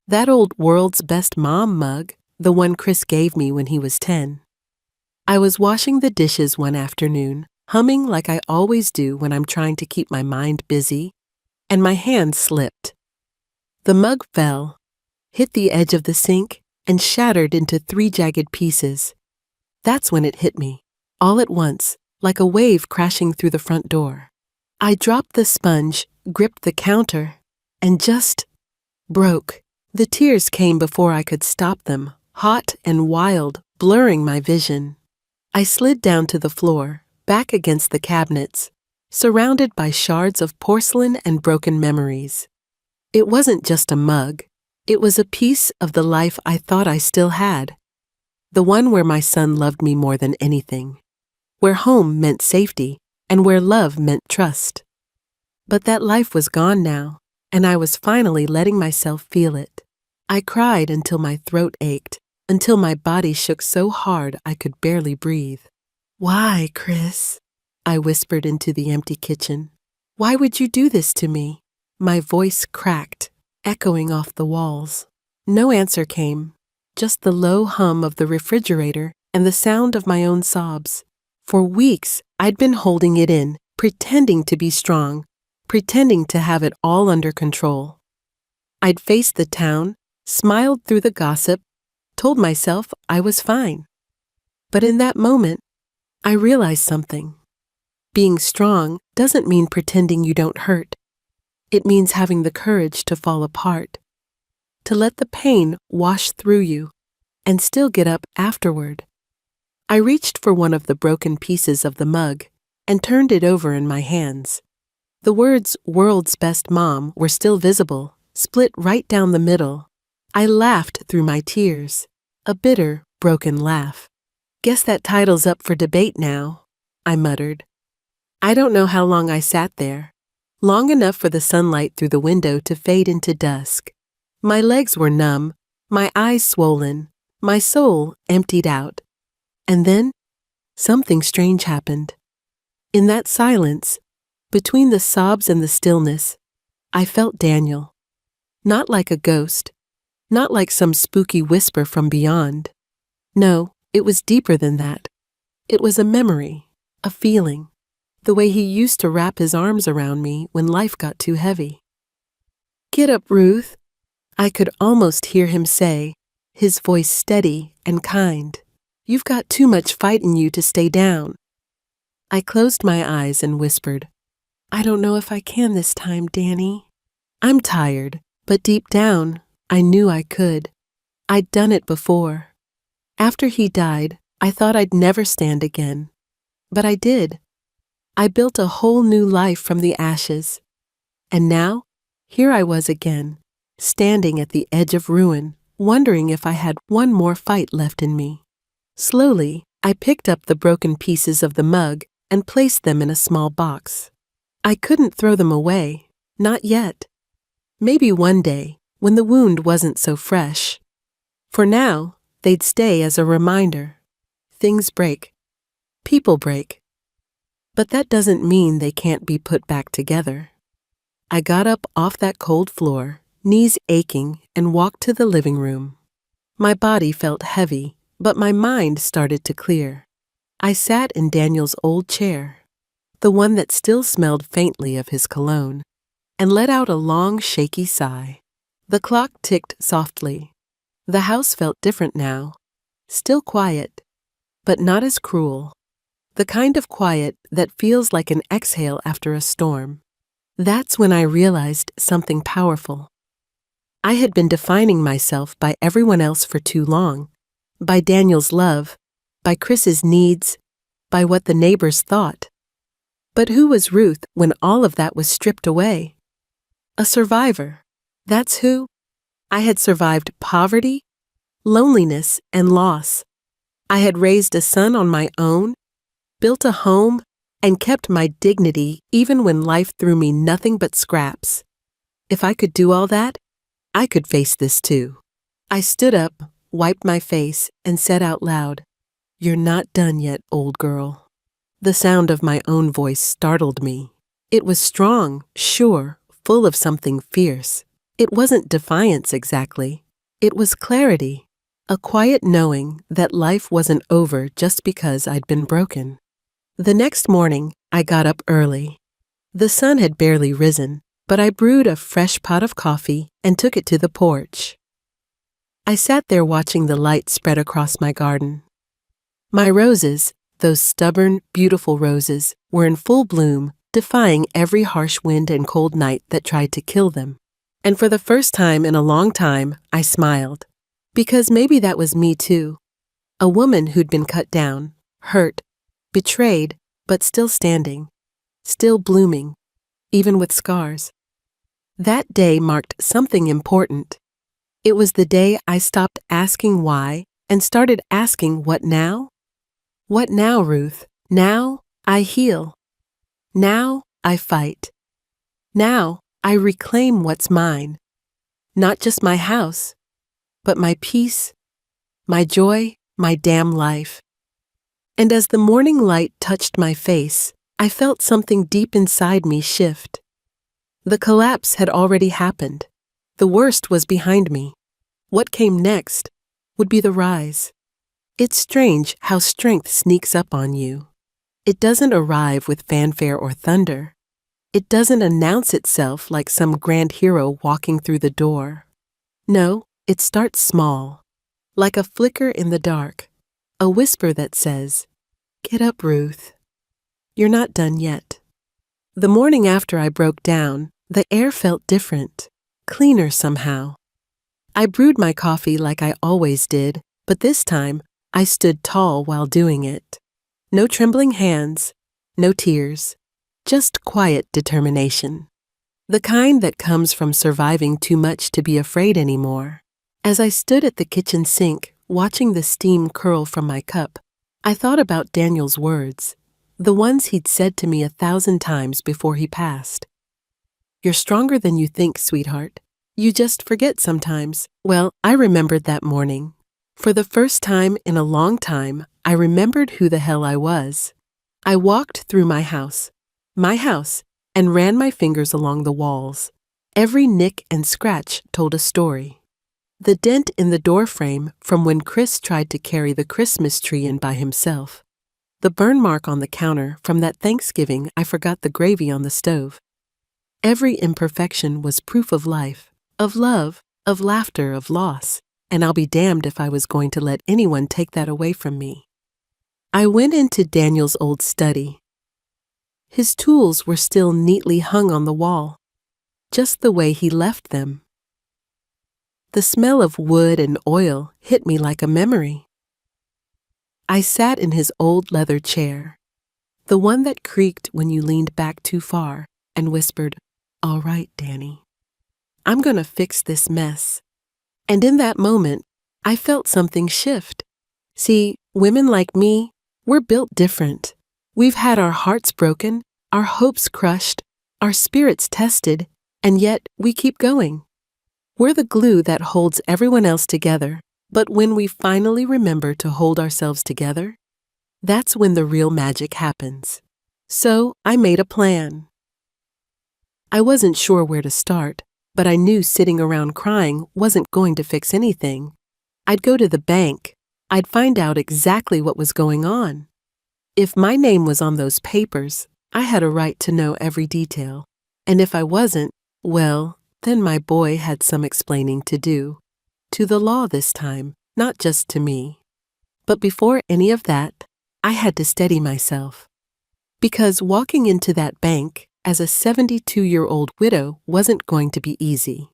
That old World's Best Mom mug, the one Chris gave me when he was 10. I was washing the dishes one afternoon, humming like I always do when I'm trying to keep my mind busy, and my hand slipped. The mug fell, hit the edge of the sink, and shattered into 3 jagged pieces. That's when it hit me, all at once, like a wave crashing through the front door. I dropped the sponge, gripped the counter, and just broke. The tears came before I could stop them, hot and wild, blurring my vision. I slid down to the floor, back against the cabinets, surrounded by shards of porcelain and broken memories. It wasn't just a mug. It was a piece of the life I thought I still had. The one where my son loved me more than anything. Where home meant safety, and where love meant trust. But that life was gone now, and I was finally letting myself feel it. I cried until my throat ached, until my body shook so hard I could barely breathe. "Why, Chris?" I whispered into the empty kitchen. "Why would you do this to me?" My voice cracked, echoing off the walls. No answer came, just the low hum of the refrigerator and the sound of my own sobs. For weeks, I'd been holding it in, pretending to be strong, pretending to have it all under control. I'd faced the town, smiled through the gossip, told myself I was fine. But in that moment, I realized something. Being strong doesn't mean pretending you don't hurt. It means having the courage to fall apart, to let the pain wash through you, and still get up afterward. I reached for one of the broken pieces of the mug and turned it over in my hands. The words "world's best mom" were still visible, split right down the middle. I laughed through my tears, a bitter, broken laugh. "Guess that title's up for debate now," I muttered. I don't know how long I sat there. Long enough for the sunlight through the window to fade into dusk. My legs were numb, my eyes swollen, my soul emptied out. And then, something strange happened. In that silence, between the sobs and the stillness, I felt Daniel. Not like a ghost, not like some spooky whisper from beyond. No, it was deeper than that. It was a memory, a feeling, the way he used to wrap his arms around me when life got too heavy. "Get up, Ruth," I could almost hear him say, his voice steady and kind. "You've got too much fight in you to stay down." I closed my eyes and whispered, "I don't know if I can this time, Danny. I'm tired, but deep down, I knew I could. I'd done it before. After he died, I thought I'd never stand again. But I did. I built a whole new life from the ashes. And now, here I was again, standing at the edge of ruin, wondering if I had one more fight left in me. Slowly, I picked up the broken pieces of the mug and placed them in a small box. I couldn't throw them away, not yet. Maybe one day, when the wound wasn't so fresh. For now, they'd stay as a reminder. Things break. People break. But that doesn't mean they can't be put back together. I got up off that cold floor, knees aching, and walked to the living room. My body felt heavy, but my mind started to clear. I sat in Daniel's old chair, the one that still smelled faintly of his cologne, and let out a long, shaky sigh. The clock ticked softly. The house felt different now, still quiet, but not as cruel. The kind of quiet that feels like an exhale after a storm. That's when I realized something powerful. I had been defining myself by everyone else for too long, by Daniel's love, by Chris's needs, by what the neighbors thought. But who was Ruth when all of that was stripped away? A survivor. That's who. I had survived poverty, loneliness, and loss. I had raised a son on my own, built a home, and kept my dignity even when life threw me nothing but scraps. If I could do all that, I could face this too. I stood up, wiped my face, and said out loud, "You're not done yet, old girl." The sound of my own voice startled me. It was strong, sure, full of something fierce. It wasn't defiance exactly. It was clarity, a quiet knowing that life wasn't over just because I'd been broken. The next morning, I got up early. The sun had barely risen, but I brewed a fresh pot of coffee and took it to the porch. I sat there watching the light spread across my garden. My roses, those stubborn, beautiful roses, were in full bloom, defying every harsh wind and cold night that tried to kill them. And for the first time in a long time, I smiled. Because maybe that was me too. A woman who'd been cut down, hurt, betrayed, but still standing, still blooming, even with scars. That day marked something important. It was the day I stopped asking why and started asking what now? What now, Ruth? Now I heal. Now I fight. Now I reclaim what's mine. Not just my house, but my peace, my joy, my damn life. And as the morning light touched my face, I felt something deep inside me shift. The collapse had already happened. The worst was behind me. What came next would be the rise. It's strange how strength sneaks up on you. It doesn't arrive with fanfare or thunder. It doesn't announce itself like some grand hero walking through the door. No, it starts small, like a flicker in the dark, a whisper that says, "Get up, Ruth. You're not done yet." The morning after I broke down, the air felt different, cleaner somehow. I brewed my coffee like I always did, but this time I stood tall while doing it. No trembling hands, no tears, just quiet determination. The kind that comes from surviving too much to be afraid anymore. As I stood at the kitchen sink, watching the steam curl from my cup, I thought about Daniel's words, the ones he'd said to me 1,000 times before he passed. "You're stronger than you think, sweetheart. You just forget sometimes." Well, I remembered that morning. For the first time in a long time, I remembered who the hell I was. I walked through my house, and ran my fingers along the walls. Every nick and scratch told a story. The dent in the doorframe from when Chris tried to carry the Christmas tree in by himself. The burn mark on the counter from that Thanksgiving I forgot the gravy on the stove. Every imperfection was proof of life, of love, of laughter, of loss, and I'll be damned if I was going to let anyone take that away from me. I went into Daniel's old study. His tools were still neatly hung on the wall, just the way he left them. The smell of wood and oil hit me like a memory. I sat in his old leather chair, the one that creaked when you leaned back too far, and whispered, "All right, Danny. I'm gonna fix this mess." And in that moment, I felt something shift. See, women like me, we're built different. We've had our hearts broken, our hopes crushed, our spirits tested, and yet we keep going. We're the glue that holds everyone else together, but when we finally remember to hold ourselves together, that's when the real magic happens. So I made a plan. I wasn't sure where to start, but I knew sitting around crying wasn't going to fix anything. I'd go to the bank. I'd find out exactly what was going on. If my name was on those papers, I had a right to know every detail. And if I wasn't, well, then my boy had some explaining to do. To the law this time, not just to me. But before any of that, I had to steady myself. Because walking into that bank as a 72-year-old widow wasn't going to be easy.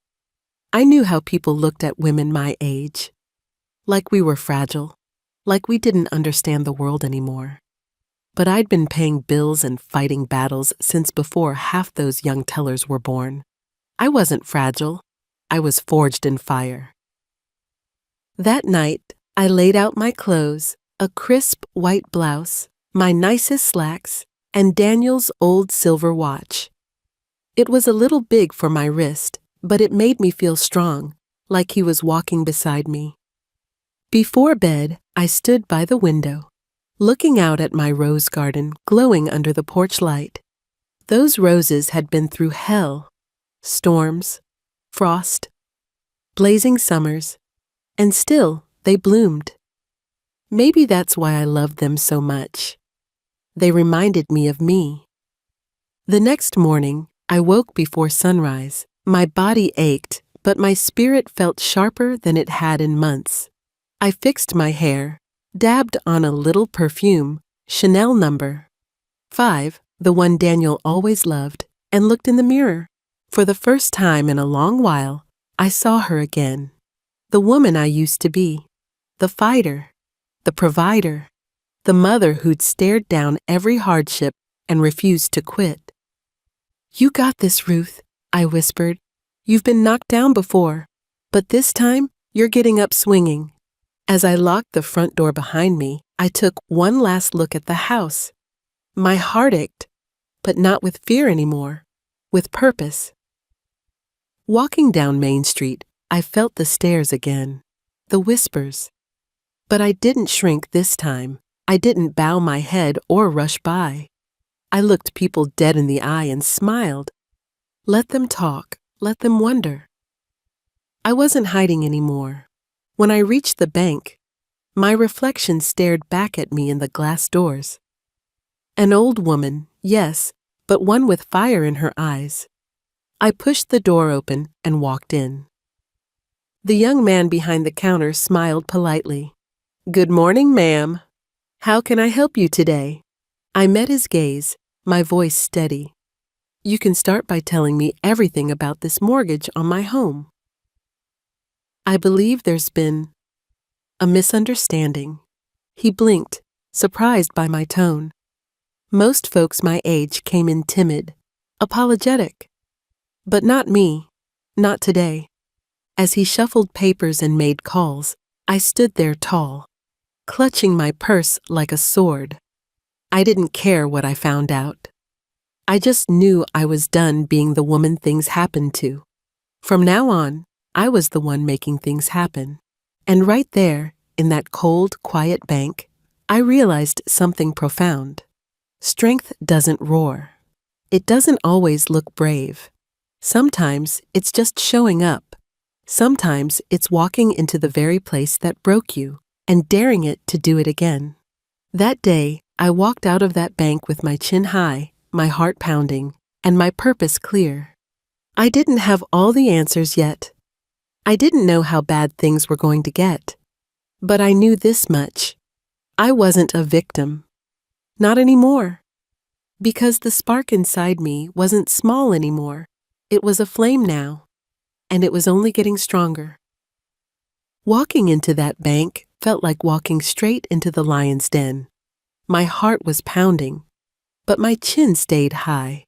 I knew how people looked at women my age. Like we were fragile, like we didn't understand the world anymore. But I'd been paying bills and fighting battles since before half those young tellers were born. I wasn't fragile. I was forged in fire. That night, I laid out my clothes, a crisp white blouse, my nicest slacks, and Daniel's old silver watch. It was a little big for my wrist, but it made me feel strong, like he was walking beside me. Before bed, I stood by the window, looking out at my rose garden glowing under the porch light. Those roses had been through hell, storms, frost, blazing summers, and still they bloomed. Maybe that's why I loved them so much. They reminded me of me. The next morning, I woke before sunrise. My body ached, but my spirit felt sharper than it had in months. I fixed my hair, dabbed on a little perfume, Chanel No. 5, the one Daniel always loved, and looked in the mirror. For the first time in a long while, I saw her again. The woman I used to be. The fighter. The provider. The mother who'd stared down every hardship and refused to quit. "You got this, Ruth," I whispered. "You've been knocked down before, but this time you're getting up swinging." As I locked the front door behind me, I took one last look at the house. My heart ached, but not with fear anymore, with purpose. Walking down Main Street, I felt the stares again, the whispers. But I didn't shrink this time. I didn't bow my head or rush by. I looked people dead in the eye and smiled. Let them talk, let them wonder. I wasn't hiding anymore. When I reached the bank, my reflection stared back at me in the glass doors. An old woman, yes, but one with fire in her eyes. I pushed the door open and walked in. The young man behind the counter smiled politely. "Good morning, ma'am. How can I help you today?" I met his gaze, my voice steady. "You can start by telling me everything about this mortgage on my home." "I believe there's been a misunderstanding." He blinked, surprised by my tone. Most folks my age came in timid, apologetic. But not me, not today. As he shuffled papers and made calls, I stood there tall, clutching my purse like a sword. I didn't care what I found out. I just knew I was done being the woman things happened to. From now on, I was the one making things happen. And right there, in that cold, quiet bank, I realized something profound. Strength doesn't roar. It doesn't always look brave. Sometimes it's just showing up. Sometimes it's walking into the very place that broke you and daring it to do it again. That day, I walked out of that bank with my chin high, my heart pounding, and my purpose clear. I didn't have all the answers yet. I didn't know how bad things were going to get. But I knew this much. I wasn't a victim. Not anymore. Because the spark inside me wasn't small anymore. It was a flame now. And it was only getting stronger. Walking into that bank felt like walking straight into the lion's den. My heart was pounding, but my chin stayed high.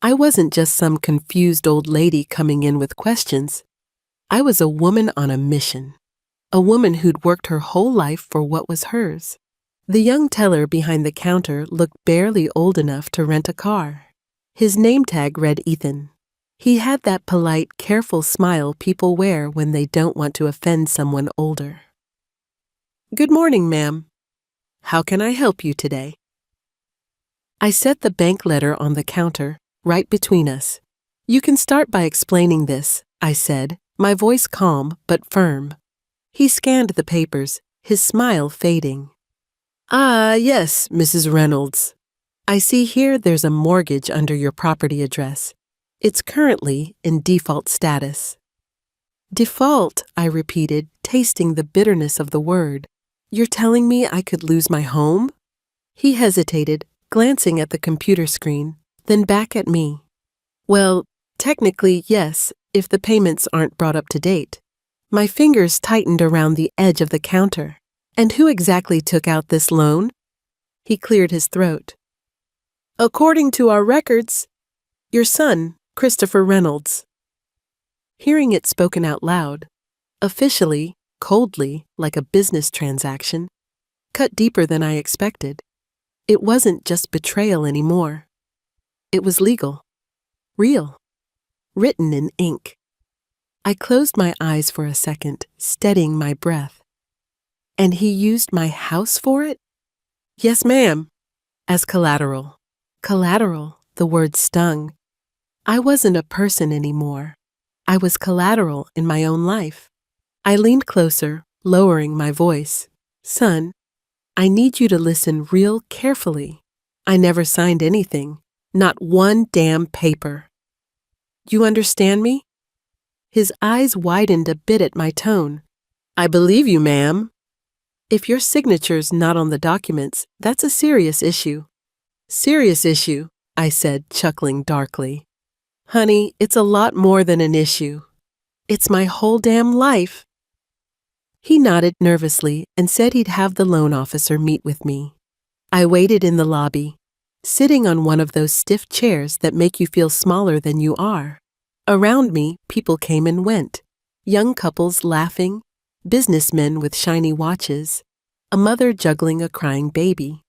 I wasn't just some confused old lady coming in with questions. I was a woman on a mission. A woman who'd worked her whole life for what was hers. The young teller behind the counter looked barely old enough to rent a car. His name tag read Ethan. He had that polite, careful smile people wear when they don't want to offend someone older. "Good morning, ma'am. How can I help you today?" I set the bank letter on the counter, right between us. "You can start by explaining this," I said, my voice calm but firm. He scanned the papers, his smile fading. "Ah, yes, Mrs. Reynolds. I see here there's a mortgage under your property address. It's currently in default status." "Default," I repeated, tasting the bitterness of the word. "You're telling me I could lose my home?" He hesitated, glancing at the computer screen, then back at me. "Well, technically, yes, if the payments aren't brought up to date." My fingers tightened around the edge of the counter. "And who exactly took out this loan?" He cleared his throat. "According to our records, your son, Christopher Reynolds." Hearing it spoken out loud, officially, coldly, like a business transaction, cut deeper than I expected. It wasn't just betrayal anymore. It was legal, real, written in ink. I closed my eyes for a second, steadying my breath. And he used my house for it? "Yes, ma'am." As collateral. Collateral, the word stung. I wasn't a person anymore. I was collateral in my own life. I leaned closer, lowering my voice. "Son, I need you to listen real carefully. I never signed anything, not one damn paper. You understand me?" His eyes widened a bit at my tone. "I believe you, ma'am." "If your signature's not on the documents, that's a serious issue." "Serious issue," I said, chuckling darkly. "Honey, it's a lot more than an issue. It's my whole damn life." He nodded nervously and said he'd have the loan officer meet with me. I waited in the lobby, sitting on one of those stiff chairs that make you feel smaller than you are. Around me, people came and went. Young couples laughing, businessmen with shiny watches, a mother juggling a crying baby.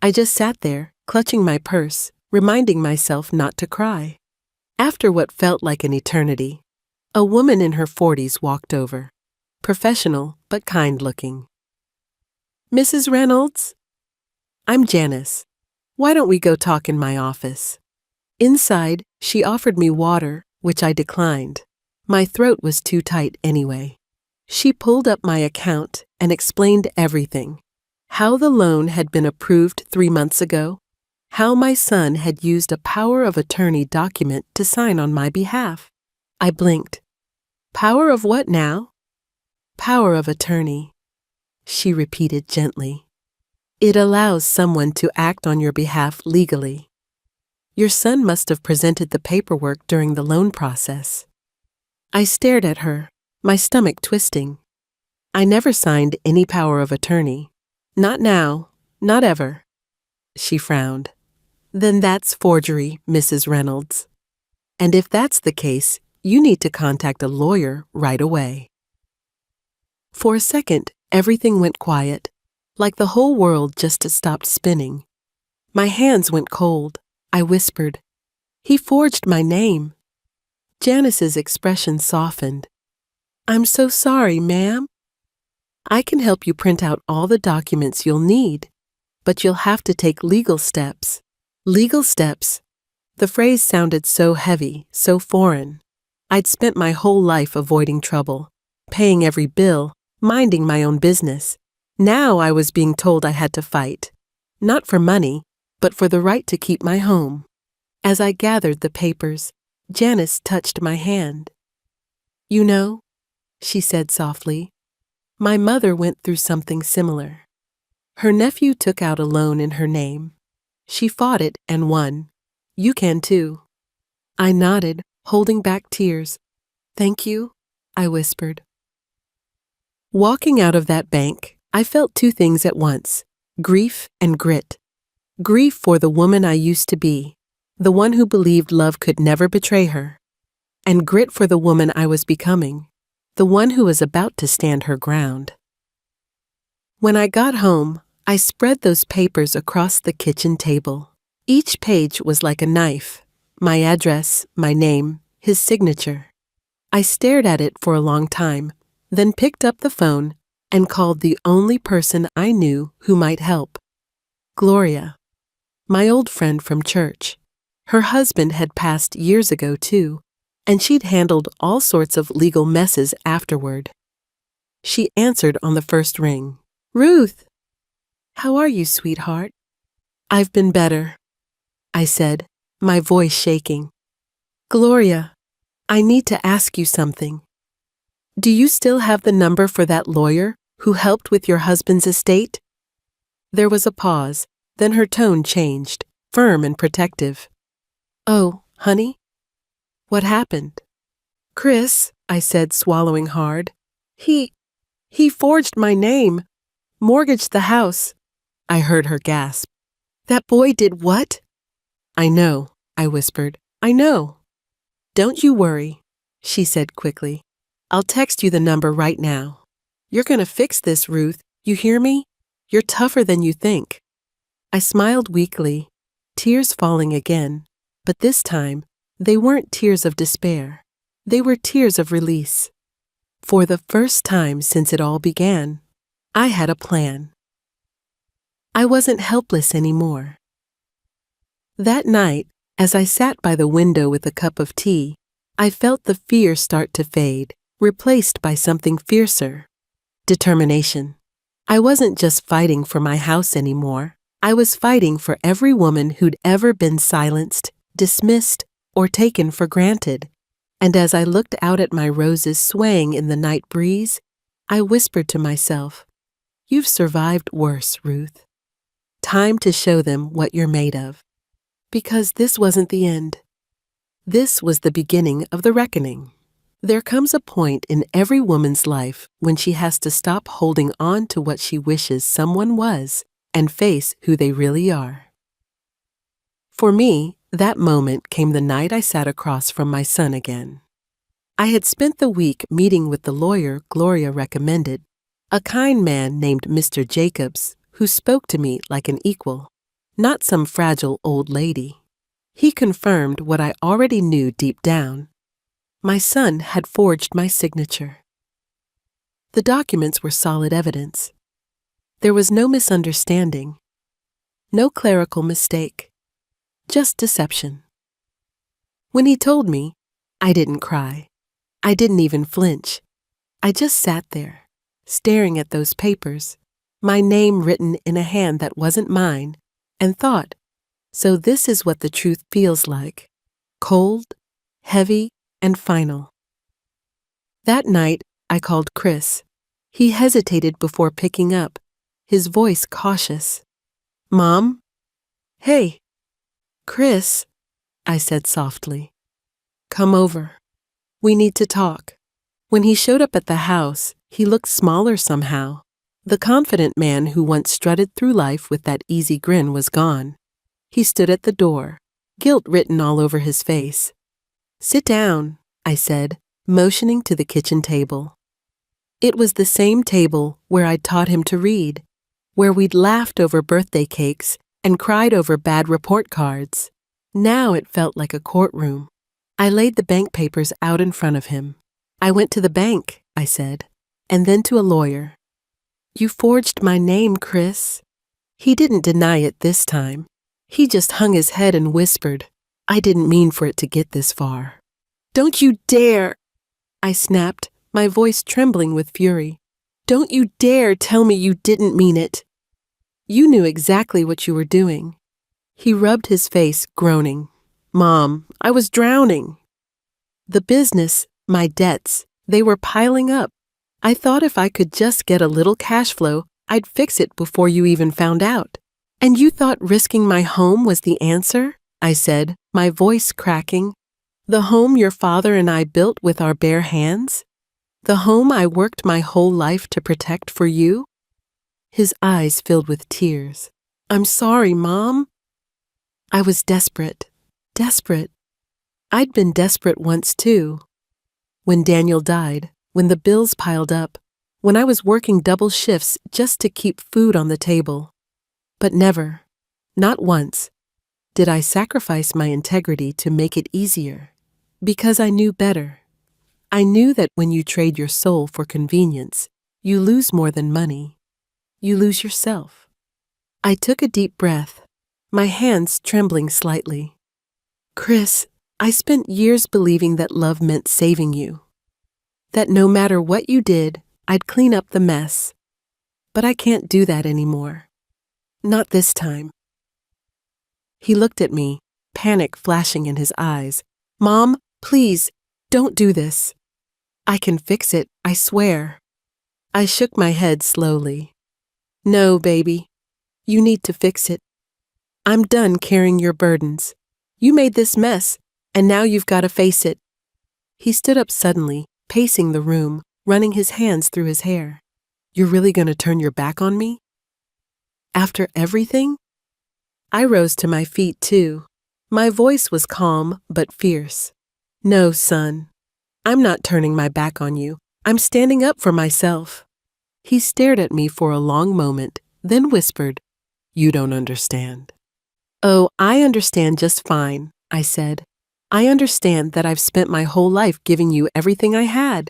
I just sat there, clutching my purse, reminding myself not to cry. After what felt like an eternity, a woman in her 40s walked over, professional but kind-looking. "Mrs. Reynolds?" "I'm Janice. Why don't we go talk in my office?" Inside, she offered me water, which I declined. My throat was too tight anyway. She pulled up my account and explained everything. How the loan had been approved 3 months ago. How my son had used a power of attorney document to sign on my behalf. I blinked. "Power of what now?" "Power of attorney," she repeated gently. "It allows someone to act on your behalf legally. Your son must have presented the paperwork during the loan process." I stared at her, my stomach twisting. I never signed any power of attorney. Not now, not ever. She frowned. Then that's forgery, Mrs. Reynolds. And if that's the case, you need to contact a lawyer right away. For a second, everything went quiet, like the whole world just stopped spinning. My hands went cold. I whispered, "He forged my name." Janice's expression softened. "I'm so sorry, ma'am. I can help you print out all the documents you'll need, but you'll have to take legal steps." Legal steps. The phrase sounded so heavy, so foreign. I'd spent my whole life avoiding trouble, paying every bill, minding my own business. Now I was being told I had to fight, not for money, but for the right to keep my home. As I gathered the papers, Janice touched my hand. "You know," she said softly, "my mother went through something similar. Her nephew took out a loan in her name. She fought it and won. You can too." I nodded, holding back tears. "Thank you," I whispered. Walking out of that bank, I felt two things at once: grief and grit. Grief for the woman I used to be, the one who believed love could never betray her, and grit for the woman I was becoming, the one who was about to stand her ground. When I got home, I spread those papers across the kitchen table. Each page was like a knife: my address, my name, his signature. I stared at it for a long time, then picked up the phone and called the only person I knew who might help. Gloria, my old friend from church. Her husband had passed years ago too, and she'd handled all sorts of legal messes afterward. She answered on the first ring. "Ruth! How are you, sweetheart?" "I've been better," I said, my voice shaking. "Gloria, I need to ask you something. Do you still have the number for that lawyer who helped with your husband's estate?" There was a pause, then her tone changed, firm and protective. "Oh, honey? What happened?" "Chris," I said, swallowing hard. He forged my name, mortgaged the house." I heard her gasp. "That boy did what?" "I know," I whispered. "I know." "Don't you worry," she said quickly. "I'll text you the number right now. You're going to fix this, Ruth. You hear me? You're tougher than you think." I smiled weakly, tears falling again, but this time they weren't tears of despair. They were tears of release. For the first time since it all began, I had a plan. I wasn't helpless anymore. That night, as I sat by the window with a cup of tea, I felt the fear start to fade, replaced by something fiercer: determination. I wasn't just fighting for my house anymore. I was fighting for every woman who'd ever been silenced, dismissed, or taken for granted. And as I looked out at my roses swaying in the night breeze, I whispered to myself, "You've survived worse, Ruth. Time to show them what you're made of." Because this wasn't the end. This was the beginning of the reckoning. There comes a point in every woman's life when she has to stop holding on to what she wishes someone was and face who they really are. For me, that moment came the night I sat across from my son again. I had spent the week meeting with the lawyer Gloria recommended, a kind man named Mr. Jacobs, who spoke to me like an equal, not some fragile old lady. He confirmed what I already knew deep down. My son had forged my signature. The documents were solid evidence. There was no misunderstanding, no clerical mistake, just deception. When he told me, I didn't cry. I didn't even flinch. I just sat there, staring at those papers, my name written in a hand that wasn't mine, and thought, so this is what the truth feels like: cold, heavy, and final. That night, I called Chris. He hesitated before picking up, his voice cautious. "Mom?" "Hey." "Chris," I said softly. "Come over. We need to talk." When he showed up at the house, he looked smaller somehow. The confident man who once strutted through life with that easy grin was gone. He stood at the door, guilt written all over his face. "Sit down," I said, motioning to the kitchen table. It was the same table where I'd taught him to read, where we'd laughed over birthday cakes and cried over bad report cards. Now it felt like a courtroom. I laid the bank papers out in front of him. "I went to the bank," I said, "and then to a lawyer." "You forged my name, Chris." He didn't deny it this time. He just hung his head and whispered, "I didn't mean for it to get this far." "Don't you dare!" I snapped, my voice trembling with fury. "Don't you dare tell me you didn't mean it. You knew exactly what you were doing." He rubbed his face, groaning. "Mom, I was drowning." The business, my debts, they were piling up. I thought if I could just get a little cash flow, I'd fix it before you even found out. "And you thought risking my home was the answer?" I said, my voice cracking. "The home your father and I built with our bare hands? The home I worked my whole life to protect for you?" His eyes filled with tears. "I'm sorry, Mom." I was desperate. Desperate. I'd been desperate once too. When Daniel died, when the bills piled up, when I was working double shifts just to keep food on the table. But never, not once, did I sacrifice my integrity to make it easier, because I knew better. I knew that when you trade your soul for convenience, you lose more than money. You lose yourself. I took a deep breath, my hands trembling slightly. "Chris, I spent years believing that love meant saving you. That no matter what you did, I'd clean up the mess. But I can't do that anymore. Not this time." He looked at me, panic flashing in his eyes. "Mom, please, don't do this. I can fix it, I swear." I shook my head slowly. "No, baby. You need to fix it. I'm done carrying your burdens. You made this mess, and now you've got to face it." He stood up suddenly, pacing the room, running his hands through his hair. "You're really going to turn your back on me? After everything?" I rose to my feet too. My voice was calm but fierce. "No, son. I'm not turning my back on you. I'm standing up for myself." He stared at me for a long moment, then whispered, "You don't understand." "Oh, I understand just fine," I said. "I understand that I've spent my whole life giving you everything I had.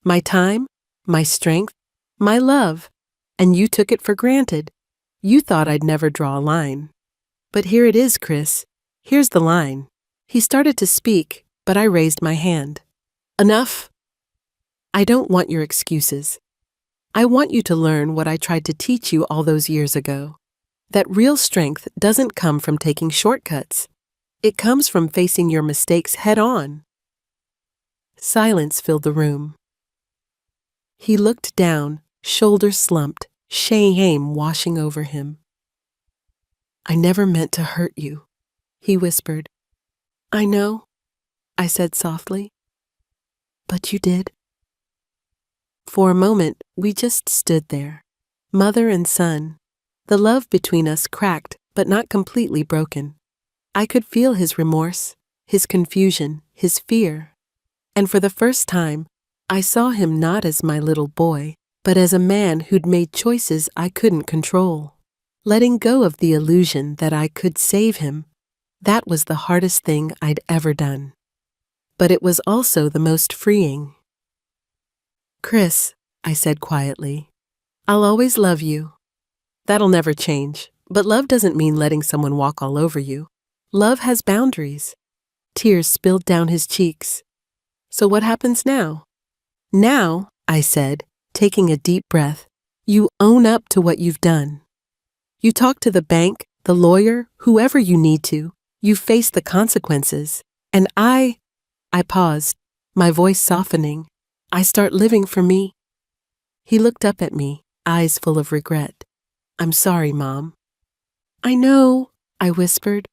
My time, my strength, my love, and you took it for granted. You thought I'd never draw a line. But here it is, Chris. Here's the line." He started to speak, but I raised my hand. "Enough. I don't want your excuses. I want you to learn what I tried to teach you all those years ago. That real strength doesn't come from taking shortcuts. It comes from facing your mistakes head on." Silence filled the room. He looked down, shoulders slumped, shame washing over him. "I never meant to hurt you," he whispered. "I know," I said softly. "But you did." For a moment, we just stood there, mother and son. The love between us cracked, but not completely broken. I could feel his remorse, his confusion, his fear. And for the first time, I saw him not as my little boy, but as a man who'd made choices I couldn't control. Letting go of the illusion that I could save him, that was the hardest thing I'd ever done. But it was also the most freeing. "Chris," I said quietly, "I'll always love you. That'll never change, but love doesn't mean letting someone walk all over you. Love has boundaries." Tears spilled down his cheeks. "So what happens now?" "Now," I said, taking a deep breath, "you own up to what you've done. You talk to the bank, the lawyer, whoever you need to. You face the consequences. And I paused, my voice softening. I start living for me." He looked up at me, eyes full of regret. "I'm sorry, Mom." "I know," I whispered,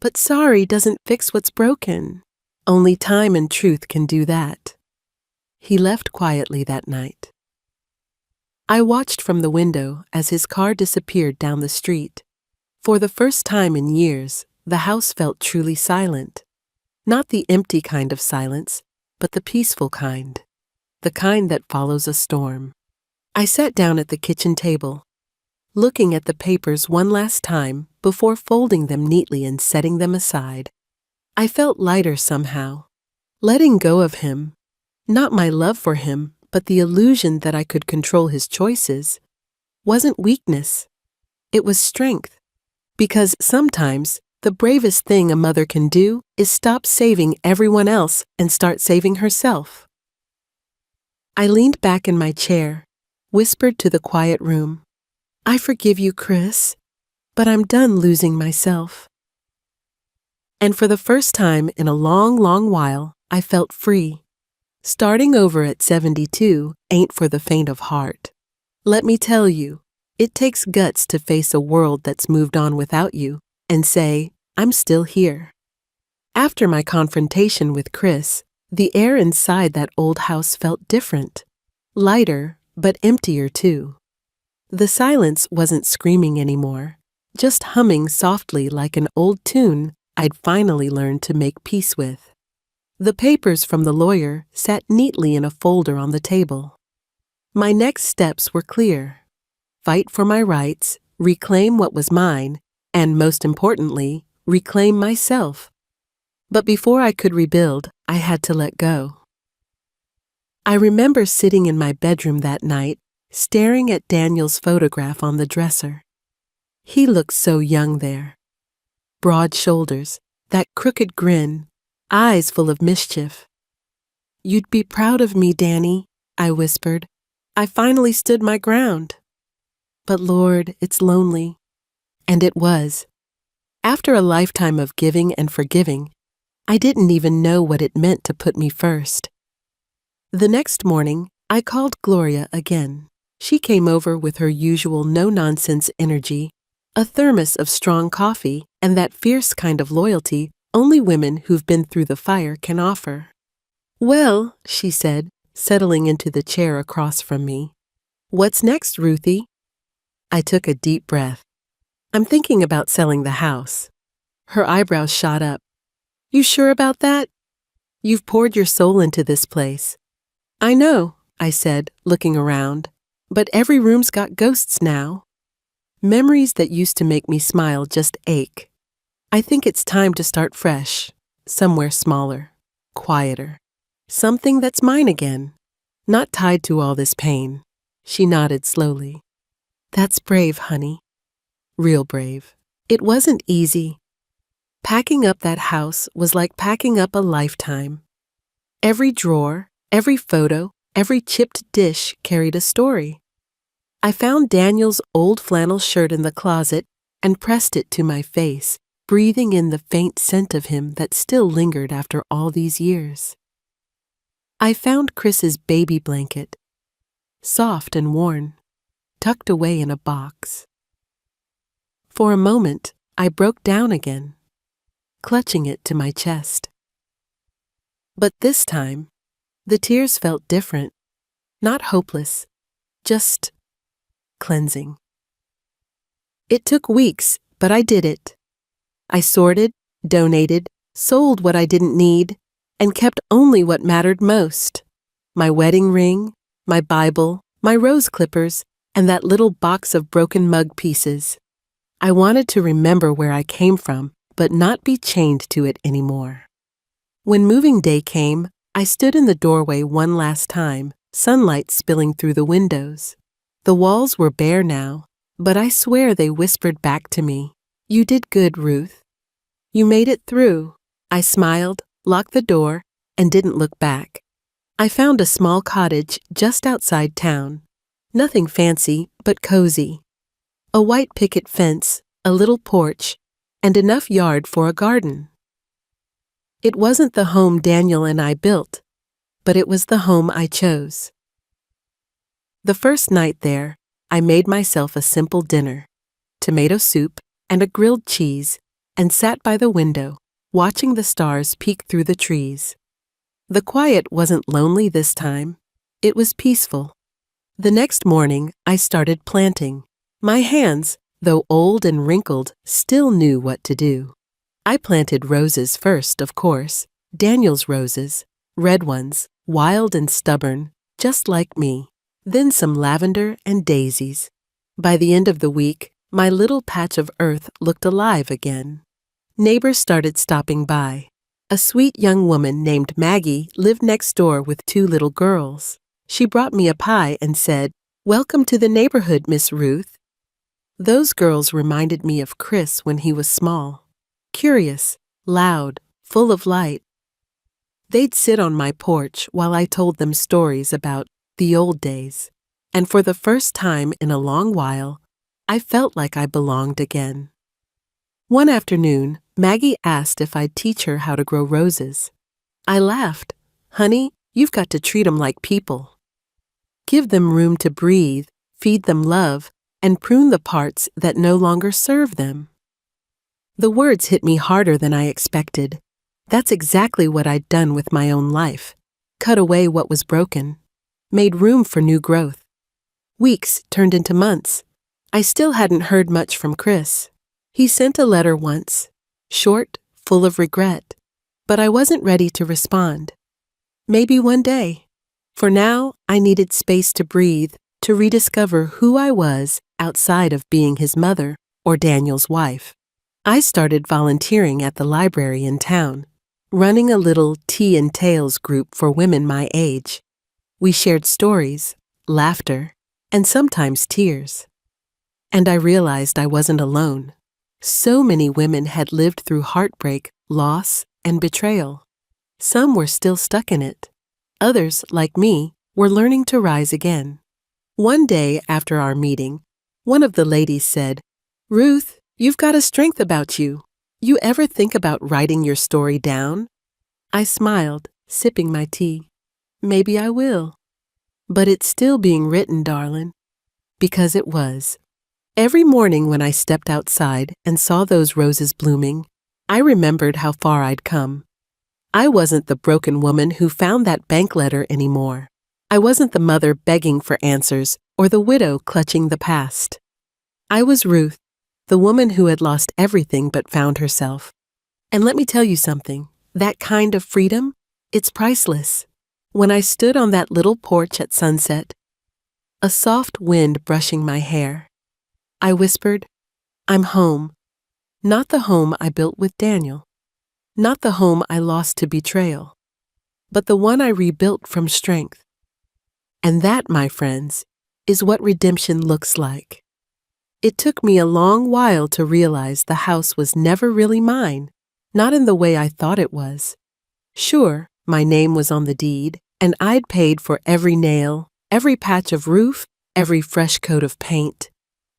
"but sorry doesn't fix what's broken. Only time and truth can do that." He left quietly that night. I watched from the window as his car disappeared down the street. For the first time in years, the house felt truly silent. Not the empty kind of silence, but the peaceful kind. The kind that follows a storm. I sat down at the kitchen table, looking at the papers one last time before folding them neatly and setting them aside. I felt lighter somehow, letting go of him. Not my love for him, but the illusion that I could control his choices, wasn't weakness. It was strength. Because sometimes the bravest thing a mother can do is stop saving everyone else and start saving herself. I leaned back in my chair, whispered to the quiet room, "I forgive you, Chris, but I'm done losing myself." And for the first time in a long, long while, I felt free. Starting over at 72 ain't for the faint of heart. Let me tell you, it takes guts to face a world that's moved on without you and say, "I'm still here." After my confrontation with Chris, the air inside that old house felt different. Lighter, but emptier too. The silence wasn't screaming anymore, just humming softly like an old tune I'd finally learned to make peace with. The papers from the lawyer sat neatly in a folder on the table. My next steps were clear. Fight for my rights, reclaim what was mine, and most importantly, reclaim myself. But before I could rebuild, I had to let go. I remember sitting in my bedroom that night, staring at Daniel's photograph on the dresser. He looked so young there. Broad shoulders, that crooked grin, eyes full of mischief. "You'd be proud of me, Danny," I whispered. "I finally stood my ground." But Lord, it's lonely. And it was. After a lifetime of giving and forgiving, I didn't even know what it meant to put me first. The next morning, I called Gloria again. She came over with her usual no-nonsense energy, a thermos of strong coffee, and that fierce kind of loyalty only women who've been through the fire can offer. "Well," she said, settling into the chair across from me. "What's next, Ruthie?" I took a deep breath. "I'm thinking about selling the house." Her eyebrows shot up. "You sure about that? You've poured your soul into this place." "I know," I said, looking around, "but every room's got ghosts now. Memories that used to make me smile just ache. I think it's time to start fresh, somewhere smaller, quieter. Something that's mine again, not tied to all this pain." She nodded slowly. "That's brave, honey. Real brave." It wasn't easy. Packing up that house was like packing up a lifetime. Every drawer, every photo, every chipped dish carried a story. I found Daniel's old flannel shirt in the closet and pressed it to my face, breathing in the faint scent of him that still lingered after all these years. I found Chris's baby blanket, soft and worn, tucked away in a box. For a moment, I broke down again, clutching it to my chest. But this time, the tears felt different, not hopeless, just cleansing. It took weeks, but I did it. I sorted, donated, sold what I didn't need, and kept only what mattered most. My wedding ring, my Bible, my rose clippers, and that little box of broken mug pieces. I wanted to remember where I came from, but not be chained to it anymore. When moving day came, I stood in the doorway one last time, sunlight spilling through the windows. The walls were bare now, but I swear they whispered back to me, "You did good, Ruth. You made it through." I smiled, locked the door, and didn't look back. I found a small cottage just outside town. Nothing fancy, but cozy. A white picket fence, a little porch, and enough yard for a garden. It wasn't the home Daniel and I built, but it was the home I chose. The first night there, I made myself a simple dinner, tomato soup and a grilled cheese, and sat by the window, watching the stars peek through the trees. The quiet wasn't lonely this time. It was peaceful. The next morning, I started planting. My hands, though old and wrinkled, still knew what to do. I planted roses first, of course, Daniel's roses, red ones, wild and stubborn, just like me. Then some lavender and daisies. By the end of the week, my little patch of earth looked alive again. Neighbors started stopping by. A sweet young woman named Maggie lived next door with 2 little girls. She brought me a pie and said, "Welcome to the neighborhood, Miss Ruth." Those girls reminded me of Chris when he was small. Curious, loud, full of light. They'd sit on my porch while I told them stories about the old days. And for the first time in a long while, I felt like I belonged again. One afternoon, Maggie asked if I'd teach her how to grow roses. I laughed. "Honey, you've got to treat them like people. Give them room to breathe, feed them love, and prune the parts that no longer serve them." The words hit me harder than I expected. That's exactly what I'd done with my own life. Cut away what was broken. Made room for new growth. Weeks turned into months. I still hadn't heard much from Chris. He sent a letter once, short, full of regret, but I wasn't ready to respond. Maybe one day. For now, I needed space to breathe, to rediscover who I was outside of being his mother or Daniel's wife. I started volunteering at the library in town, running a little tea and tales group for women my age. We shared stories, laughter, and sometimes tears. And I realized I wasn't alone. So many women had lived through heartbreak, loss, and betrayal. Some were still stuck in it. Others, like me, were learning to rise again. One day after our meeting, one of the ladies said, "Ruth, you've got a strength about you. You ever think about writing your story down?" I smiled, sipping my tea. "Maybe I will." But it's still being written, darling. Because it was. Every morning when I stepped outside and saw those roses blooming, I remembered how far I'd come. I wasn't the broken woman who found that bank letter anymore. I wasn't the mother begging for answers or the widow clutching the past. I was Ruth, the woman who had lost everything but found herself. And let me tell you something, that kind of freedom, it's priceless. When I stood on that little porch at sunset, a soft wind brushing my hair, I whispered, "I'm home. Not the home I built with Daniel. Not the home I lost to betrayal, but the one I rebuilt from strength." And that, my friends, is what redemption looks like. It took me a long while to realize the house was never really mine, not in the way I thought it was. Sure, my name was on the deed, and I'd paid for every nail, every patch of roof, every fresh coat of paint.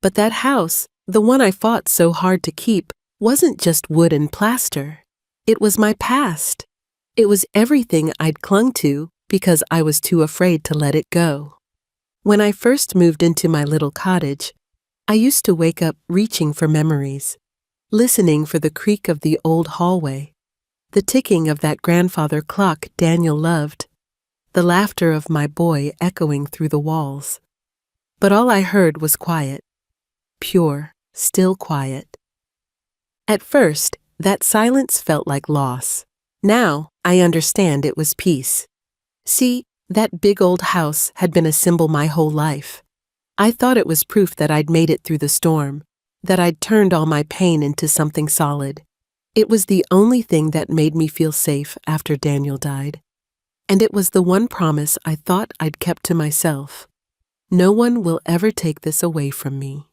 But that house, the one I fought so hard to keep, wasn't just wood and plaster. It was my past. It was everything I'd clung to because I was too afraid to let it go. When I first moved into my little cottage, I used to wake up reaching for memories, listening for the creak of the old hallway, the ticking of that grandfather clock Daniel loved, the laughter of my boy echoing through the walls. But all I heard was quiet, pure, still quiet. At first, that silence felt like loss. Now, I understand it was peace. See, that big old house had been a symbol my whole life. I thought it was proof that I'd made it through the storm, that I'd turned all my pain into something solid. It was the only thing that made me feel safe after Daniel died. And it was the one promise I thought I'd kept to myself. No one will ever take this away from me.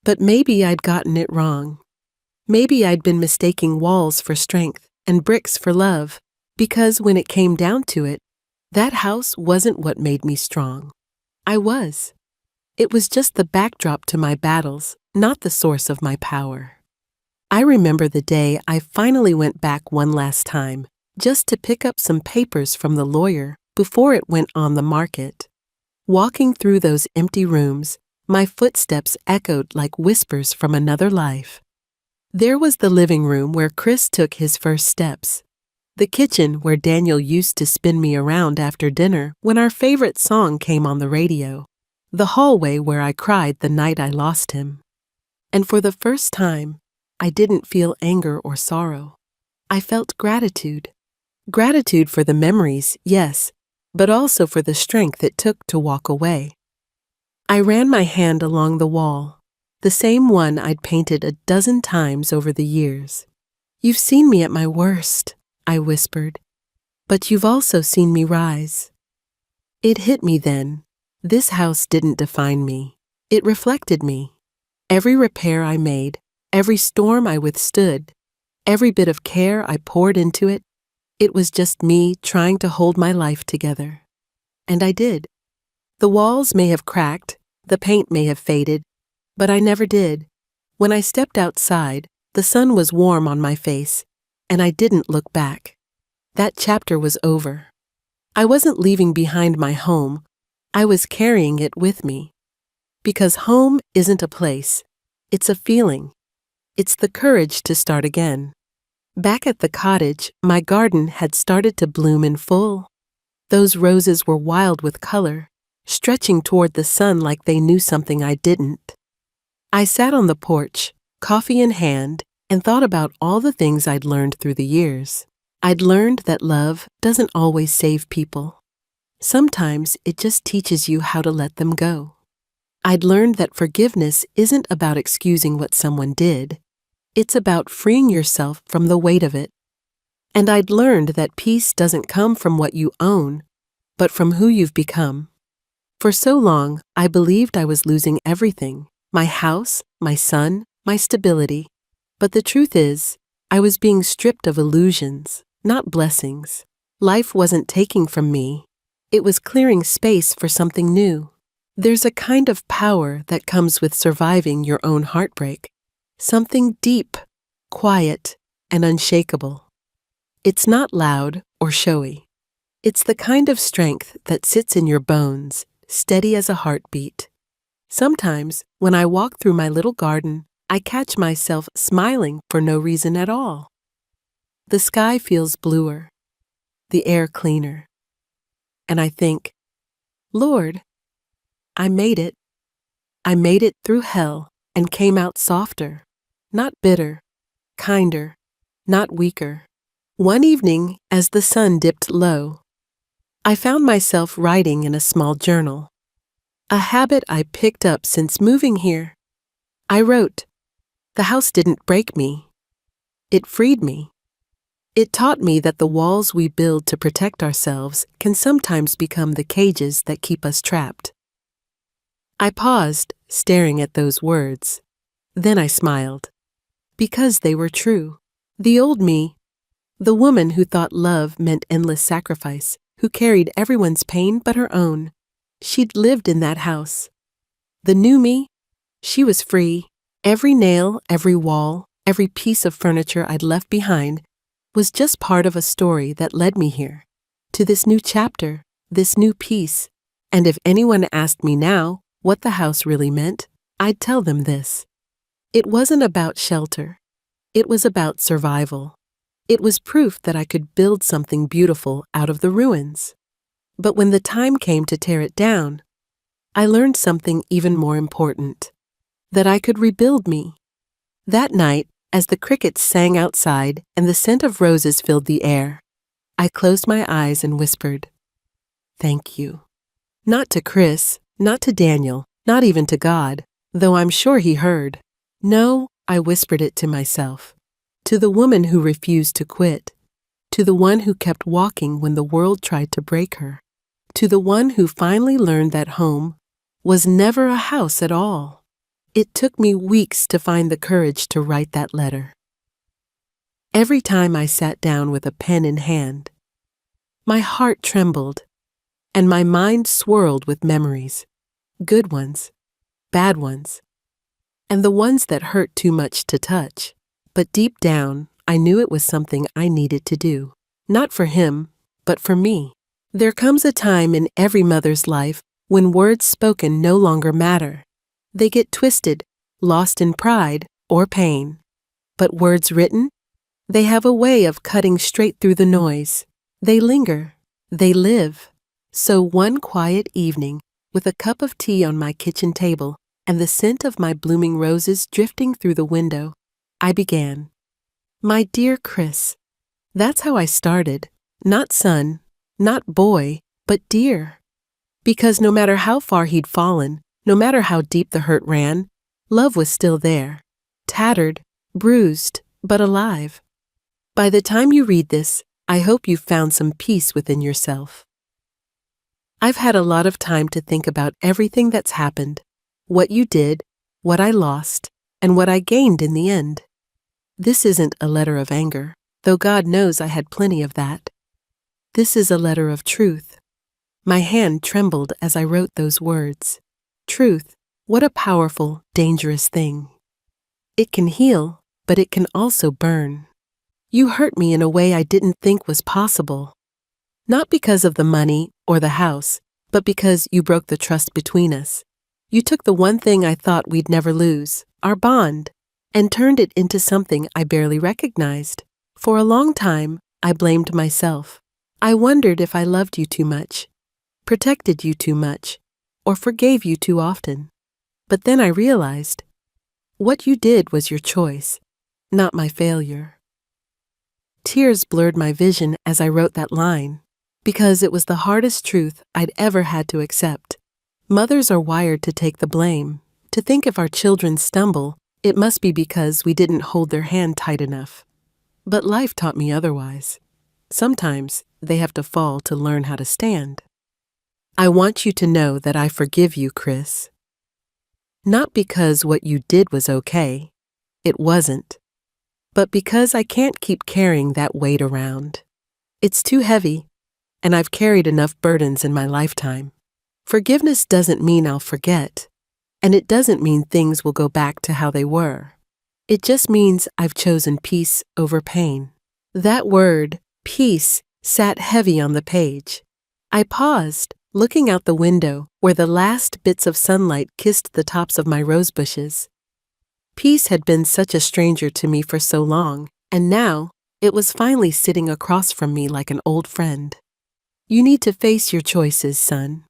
But maybe I'd gotten it wrong. Maybe I'd been mistaking walls for strength and bricks for love, because when it came down to it, that house wasn't what made me strong. I was. It was just the backdrop to my battles, not the source of my power. I remember the day I finally went back one last time, just to pick up some papers from the lawyer before it went on the market. Walking through those empty rooms, my footsteps echoed like whispers from another life. There was the living room where Chris took his first steps, the kitchen where Daniel used to spin me around after dinner when our favorite song came on the radio, the hallway where I cried the night I lost him. And for the first time, I didn't feel anger or sorrow. I felt gratitude. Gratitude for the memories, yes, but also for the strength it took to walk away. I ran my hand along the wall, the same one I'd painted a dozen times over the years. "You've seen me at my worst," I whispered, "but you've also seen me rise." It hit me then. This house didn't define me. It reflected me. Every repair I made, every storm I withstood, every bit of care I poured into it, it was just me trying to hold my life together. And I did. The walls may have cracked, the paint may have faded, but I never did. When I stepped outside, the sun was warm on my face, and I didn't look back. That chapter was over. I wasn't leaving behind my home, I was carrying it with me. Because home isn't a place, it's a feeling. It's the courage to start again. Back at the cottage, my garden had started to bloom in full. Those roses were wild with color, stretching toward the sun like they knew something I didn't. I sat on the porch, coffee in hand, and thought about all the things I'd learned through the years. I'd learned that love doesn't always save people. Sometimes it just teaches you how to let them go. I'd learned that forgiveness isn't about excusing what someone did. It's about freeing yourself from the weight of it. And I'd learned that peace doesn't come from what you own, but from who you've become. For so long, I believed I was losing everything: my house, my son, my stability. But the truth is, I was being stripped of illusions, not blessings. Life wasn't taking from me. It was clearing space for something new. There's a kind of power that comes with surviving your own heartbreak. Something deep, quiet, and unshakable. It's not loud or showy. It's the kind of strength that sits in your bones, steady as a heartbeat. Sometimes, when I walk through my little garden, I catch myself smiling for no reason at all. The sky feels bluer, the air cleaner. And I think, Lord, I made it. I made it through hell and came out softer, not bitter, kinder, not weaker. One evening, as the sun dipped low, I found myself writing in a small journal, a habit I picked up since moving here. I wrote, "The house didn't break me. It freed me." It taught me that the walls we build to protect ourselves can sometimes become the cages that keep us trapped. I paused, staring at those words. Then I smiled. Because they were true. The old me, the woman who thought love meant endless sacrifice, who carried everyone's pain but her own, she'd lived in that house. The new me, she was free. Every nail, every wall, every piece of furniture I'd left behind was just part of a story that led me here, to this new chapter, this new piece. And if anyone asked me now what the house really meant, I'd tell them this. It wasn't about shelter. It was about survival. It was proof that I could build something beautiful out of the ruins. But when the time came to tear it down, I learned something even more important, that I could rebuild me. That night, as the crickets sang outside and the scent of roses filled the air, I closed my eyes and whispered, "Thank you." Not to Chris, not to Daniel, not even to God, though I'm sure he heard. No, I whispered it to myself. To the woman who refused to quit. To the one who kept walking when the world tried to break her. To the one who finally learned that home was never a house at all. It took me weeks to find the courage to write that letter. Every time I sat down with a pen in hand, my heart trembled, and my mind swirled with memories, good ones, bad ones, and the ones that hurt too much to touch. But deep down, I knew it was something I needed to do, not for him, but for me. There comes a time in every mother's life when words spoken no longer matter. They get twisted, lost in pride or pain. But words written, they have a way of cutting straight through the noise. They linger. They live. So one quiet evening, with a cup of tea on my kitchen table and the scent of my blooming roses drifting through the window, I began. My dear Chris, that's how I started. Not son, not boy, but dear. Because no matter how far he'd fallen, no matter how deep the hurt ran, love was still there. Tattered, bruised, but alive. By the time you read this, I hope you've found some peace within yourself. I've had a lot of time to think about everything that's happened, what you did, what I lost, and what I gained in the end. This isn't a letter of anger, though God knows I had plenty of that. This is a letter of truth. My hand trembled as I wrote those words. Truth, what a powerful, dangerous thing. It can heal, but it can also burn. You hurt me in a way I didn't think was possible. Not because of the money or the house, but because you broke the trust between us. You took the one thing I thought we'd never lose, our bond, and turned it into something I barely recognized. For a long time, I blamed myself. I wondered if I loved you too much, protected you too much, or forgave you too often. But then I realized, what you did was your choice, not my failure. Tears blurred my vision as I wrote that line, because it was the hardest truth I'd ever had to accept. Mothers are wired to take the blame, to think if our children stumble, it must be because we didn't hold their hand tight enough. But life taught me otherwise. Sometimes they have to fall to learn how to stand. I want you to know that I forgive you, Chris. Not because what you did was okay. It wasn't. But because I can't keep carrying that weight around. It's too heavy, and I've carried enough burdens in my lifetime. Forgiveness doesn't mean I'll forget, and it doesn't mean things will go back to how they were. It just means I've chosen peace over pain. That word, peace, sat heavy on the page. I paused, looking out the window where the last bits of sunlight kissed the tops of my rose bushes. Peace had been such a stranger to me for so long, and now it was finally sitting across from me like an old friend. You need to face your choices, son.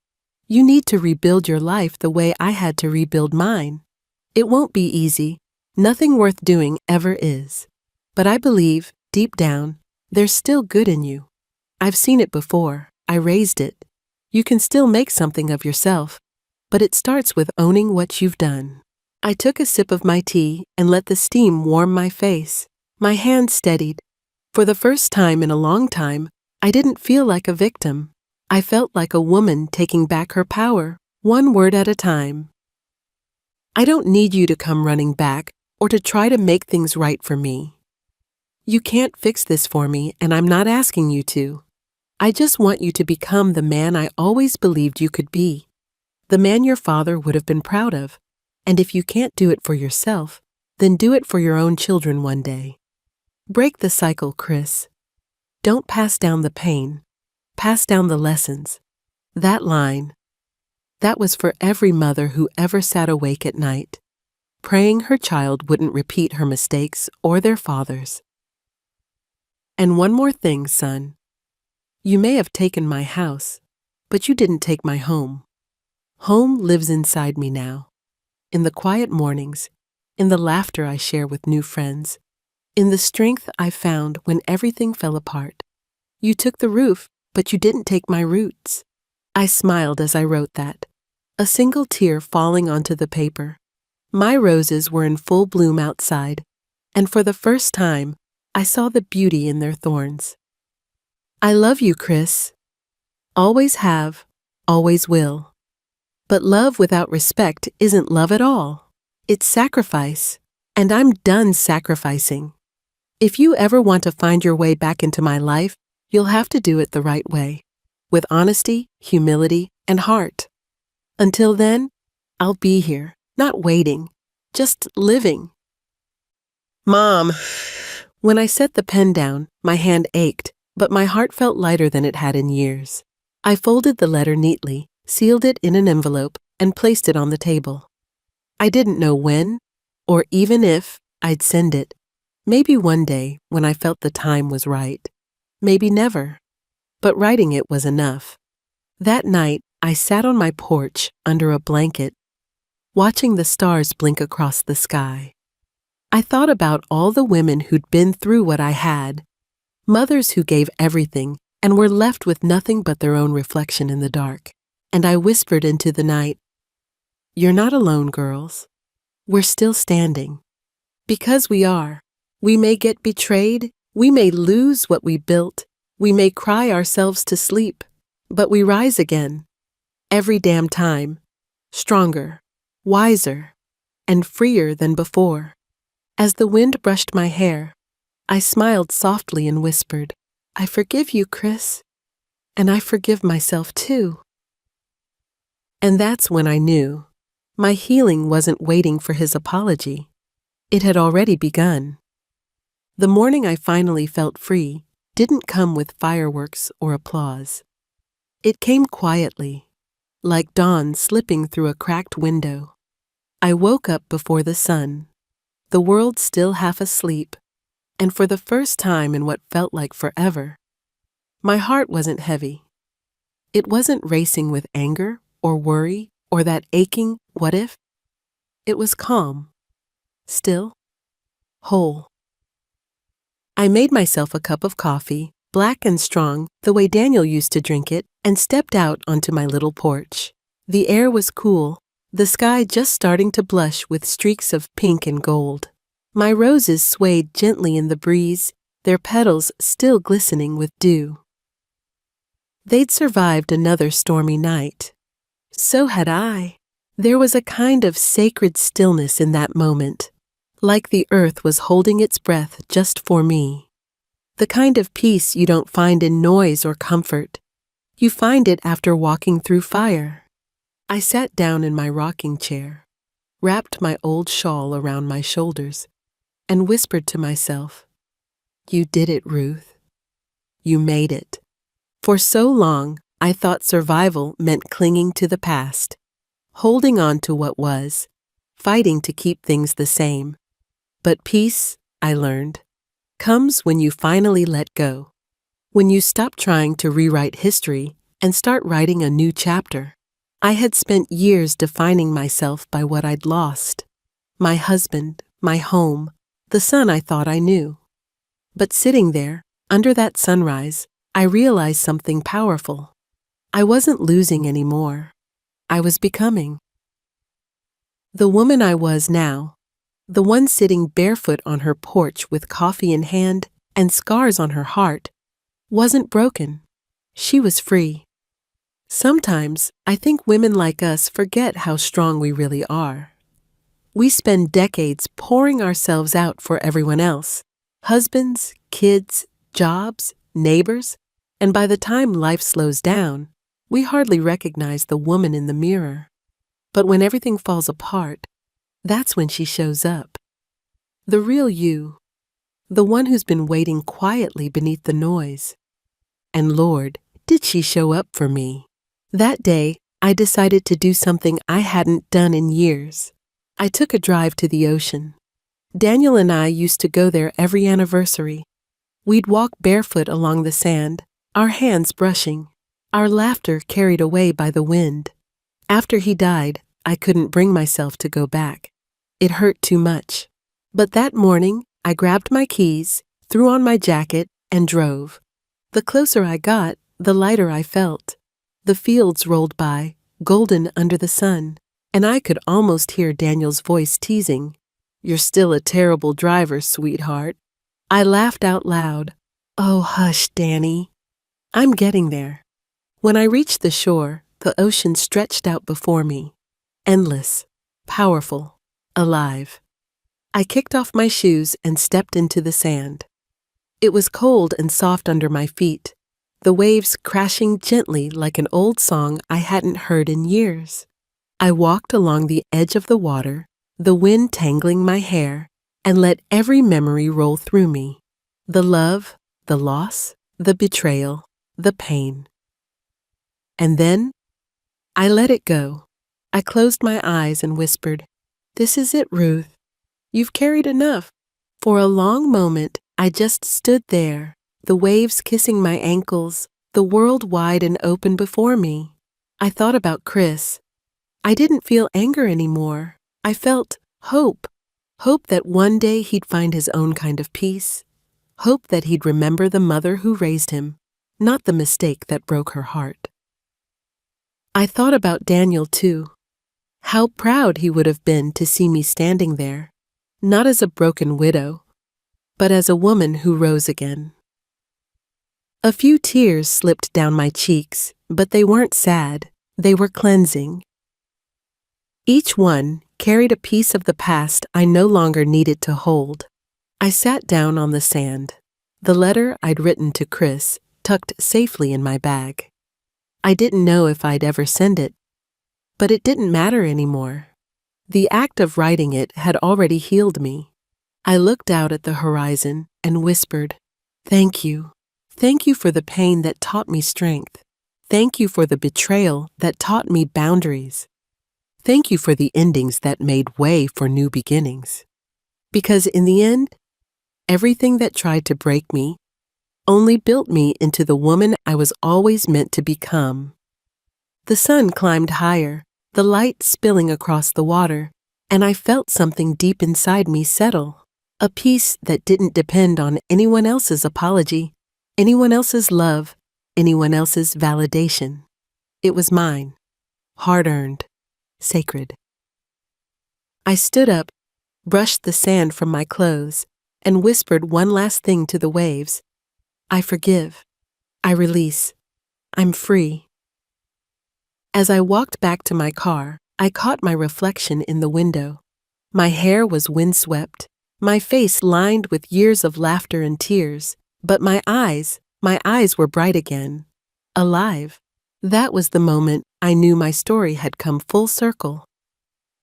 You need to rebuild your life the way I had to rebuild mine. It won't be easy. Nothing worth doing ever is. But I believe, deep down, there's still good in you. I've seen it before. I raised it. You can still make something of yourself, but it starts with owning what you've done. I took a sip of my tea and let the steam warm my face. My hand steadied. For the first time in a long time, I didn't feel like a victim. I felt like a woman taking back her power, one word at a time. I don't need you to come running back or to try to make things right for me. You can't fix this for me, and I'm not asking you to. I just want you to become the man I always believed you could be, the man your father would have been proud of. And if you can't do it for yourself, then do it for your own children one day. Break the cycle, Chris. Don't pass down the pain. Pass down the lessons. That line, that was for every mother who ever sat awake at night, praying her child wouldn't repeat her mistakes or their father's. And one more thing, son. You may have taken my house, but you didn't take my home. Home lives inside me now. In the quiet mornings, in the laughter I share with new friends, in the strength I found when everything fell apart. You took the roof, but you didn't take my roots. I smiled as I wrote that, a single tear falling onto the paper. My roses were in full bloom outside, and for the first time, I saw the beauty in their thorns. I love you, Chris. Always have, always will. But love without respect isn't love at all. It's sacrifice, and I'm done sacrificing. If you ever want to find your way back into my life, you'll have to do it the right way, with honesty, humility, and heart. Until then, I'll be here, not waiting, just living. Mom. When I set the pen down, my hand ached, but my heart felt lighter than it had in years. I folded the letter neatly, sealed it in an envelope, and placed it on the table. I didn't know when, or even if, I'd send it. Maybe one day, when I felt the time was right. Maybe never. But writing it was enough. That night, I sat on my porch under a blanket, watching the stars blink across the sky. I thought about all the women who'd been through what I had, mothers who gave everything and were left with nothing but their own reflection in the dark. And I whispered into the night, "You're not alone, girls. We're still standing. Because we are. We may get betrayed, we may lose what we built, we may cry ourselves to sleep, but we rise again. Every damn time. Stronger, wiser, and freer than before." As the wind brushed my hair, I smiled softly and whispered, "I forgive you, Chris. And I forgive myself too." And that's when I knew. My healing wasn't waiting for his apology. It had already begun. The morning I finally felt free didn't come with fireworks or applause. It came quietly, like dawn slipping through a cracked window. I woke up before the sun, the world still half asleep, and for the first time in what felt like forever, my heart wasn't heavy. It wasn't racing with anger or worry or that aching what if. It was calm, still, whole. I made myself a cup of coffee, black and strong, the way Daniel used to drink it, and stepped out onto my little porch. The air was cool, the sky just starting to blush with streaks of pink and gold. My roses swayed gently in the breeze, their petals still glistening with dew. They'd survived another stormy night. So had I. There was a kind of sacred stillness in that moment, like the earth was holding its breath just for me. The kind of peace you don't find in noise or comfort. You find it after walking through fire. I sat down in my rocking chair, wrapped my old shawl around my shoulders, and whispered to myself, "You did it, Ruth. You made it." For so long, I thought survival meant clinging to the past, holding on to what was, fighting to keep things the same. But peace, I learned, comes when you finally let go, when you stop trying to rewrite history and start writing a new chapter. I had spent years defining myself by what I'd lost: my husband, my home, the son I thought I knew. But sitting there, under that sunrise, I realized something powerful. I wasn't losing anymore. I was becoming. The woman I was now, the one sitting barefoot on her porch with coffee in hand and scars on her heart, wasn't broken. She was free. Sometimes I think women like us forget how strong we really are. We spend decades pouring ourselves out for everyone else, husbands, kids, jobs, neighbors, and by the time life slows down, we hardly recognize the woman in the mirror. But when everything falls apart, that's when she shows up. The real you, the one who's been waiting quietly beneath the noise. And Lord, did she show up for me. That day, I decided to do something I hadn't done in years. I took a drive to the ocean. Daniel and I used to go there every anniversary. We'd walk barefoot along the sand, our hands brushing, our laughter carried away by the wind. After he died, I couldn't bring myself to go back. It hurt too much. But that morning, I grabbed my keys, threw on my jacket, and drove. The closer I got, the lighter I felt. The fields rolled by, golden under the sun, and I could almost hear Daniel's voice teasing, "You're still a terrible driver, sweetheart." I laughed out loud. "Oh, hush, Danny. I'm getting there." When I reached the shore, the ocean stretched out before me, endless, powerful, alive. I kicked off my shoes and stepped into the sand. It was cold and soft under my feet, the waves crashing gently like an old song I hadn't heard in years. I walked along the edge of the water, the wind tangling my hair, and let every memory roll through me. The love, the loss, the betrayal, the pain. And then, I let it go. I closed my eyes and whispered, "This is it, Ruth. You've carried enough." For a long moment, I just stood there, the waves kissing my ankles, the world wide and open before me. I thought about Chris. I didn't feel anger anymore. I felt hope. Hope that one day he'd find his own kind of peace. Hope that he'd remember the mother who raised him, not the mistake that broke her heart. I thought about Daniel too. How proud he would have been to see me standing there, not as a broken widow, but as a woman who rose again. A few tears slipped down my cheeks, but they weren't sad, they were cleansing. Each one carried a piece of the past I no longer needed to hold. I sat down on the sand, the letter I'd written to Chris tucked safely in my bag. I didn't know if I'd ever send it, but it didn't matter anymore. The act of writing it had already healed me. I looked out at the horizon and whispered, "Thank you. Thank you for the pain that taught me strength. Thank you for the betrayal that taught me boundaries. Thank you for the endings that made way for new beginnings. Because in the end, everything that tried to break me only built me into the woman I was always meant to become." The sun climbed higher, the light spilling across the water, and I felt something deep inside me settle, a peace that didn't depend on anyone else's apology, anyone else's love, anyone else's validation. It was mine, hard-earned, sacred. I stood up, brushed the sand from my clothes, and whispered one last thing to the waves. I forgive. I release. I'm free. As I walked back to my car, I caught my reflection in the window. My hair was windswept, my face lined with years of laughter and tears, but my eyes were bright again, alive. That was the moment I knew my story had come full circle.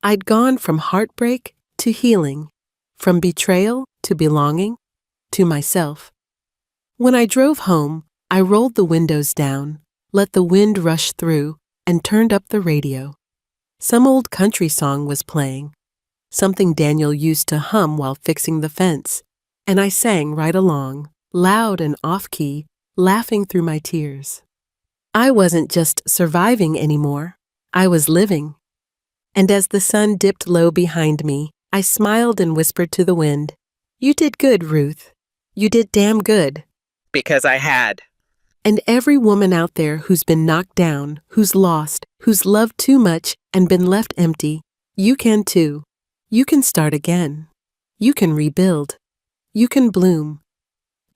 I'd gone from heartbreak to healing, from betrayal to belonging, to myself. When I drove home, I rolled the windows down, let the wind rush through, and turned up the radio. Some old country song was playing, something Daniel used to hum while fixing the fence, and I sang right along, loud and off-key, laughing through my tears. I wasn't just surviving anymore, I was living. And as the sun dipped low behind me, I smiled and whispered to the wind, "You did good, Ruth. You did damn good." Because I had. And every woman out there who's been knocked down, who's lost, who's loved too much and been left empty, you can too. You can start again. You can rebuild. You can bloom.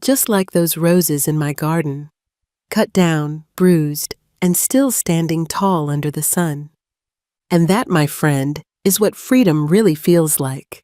Just like those roses in my garden, cut down, bruised, and still standing tall under the sun. And that, my friend, is what freedom really feels like.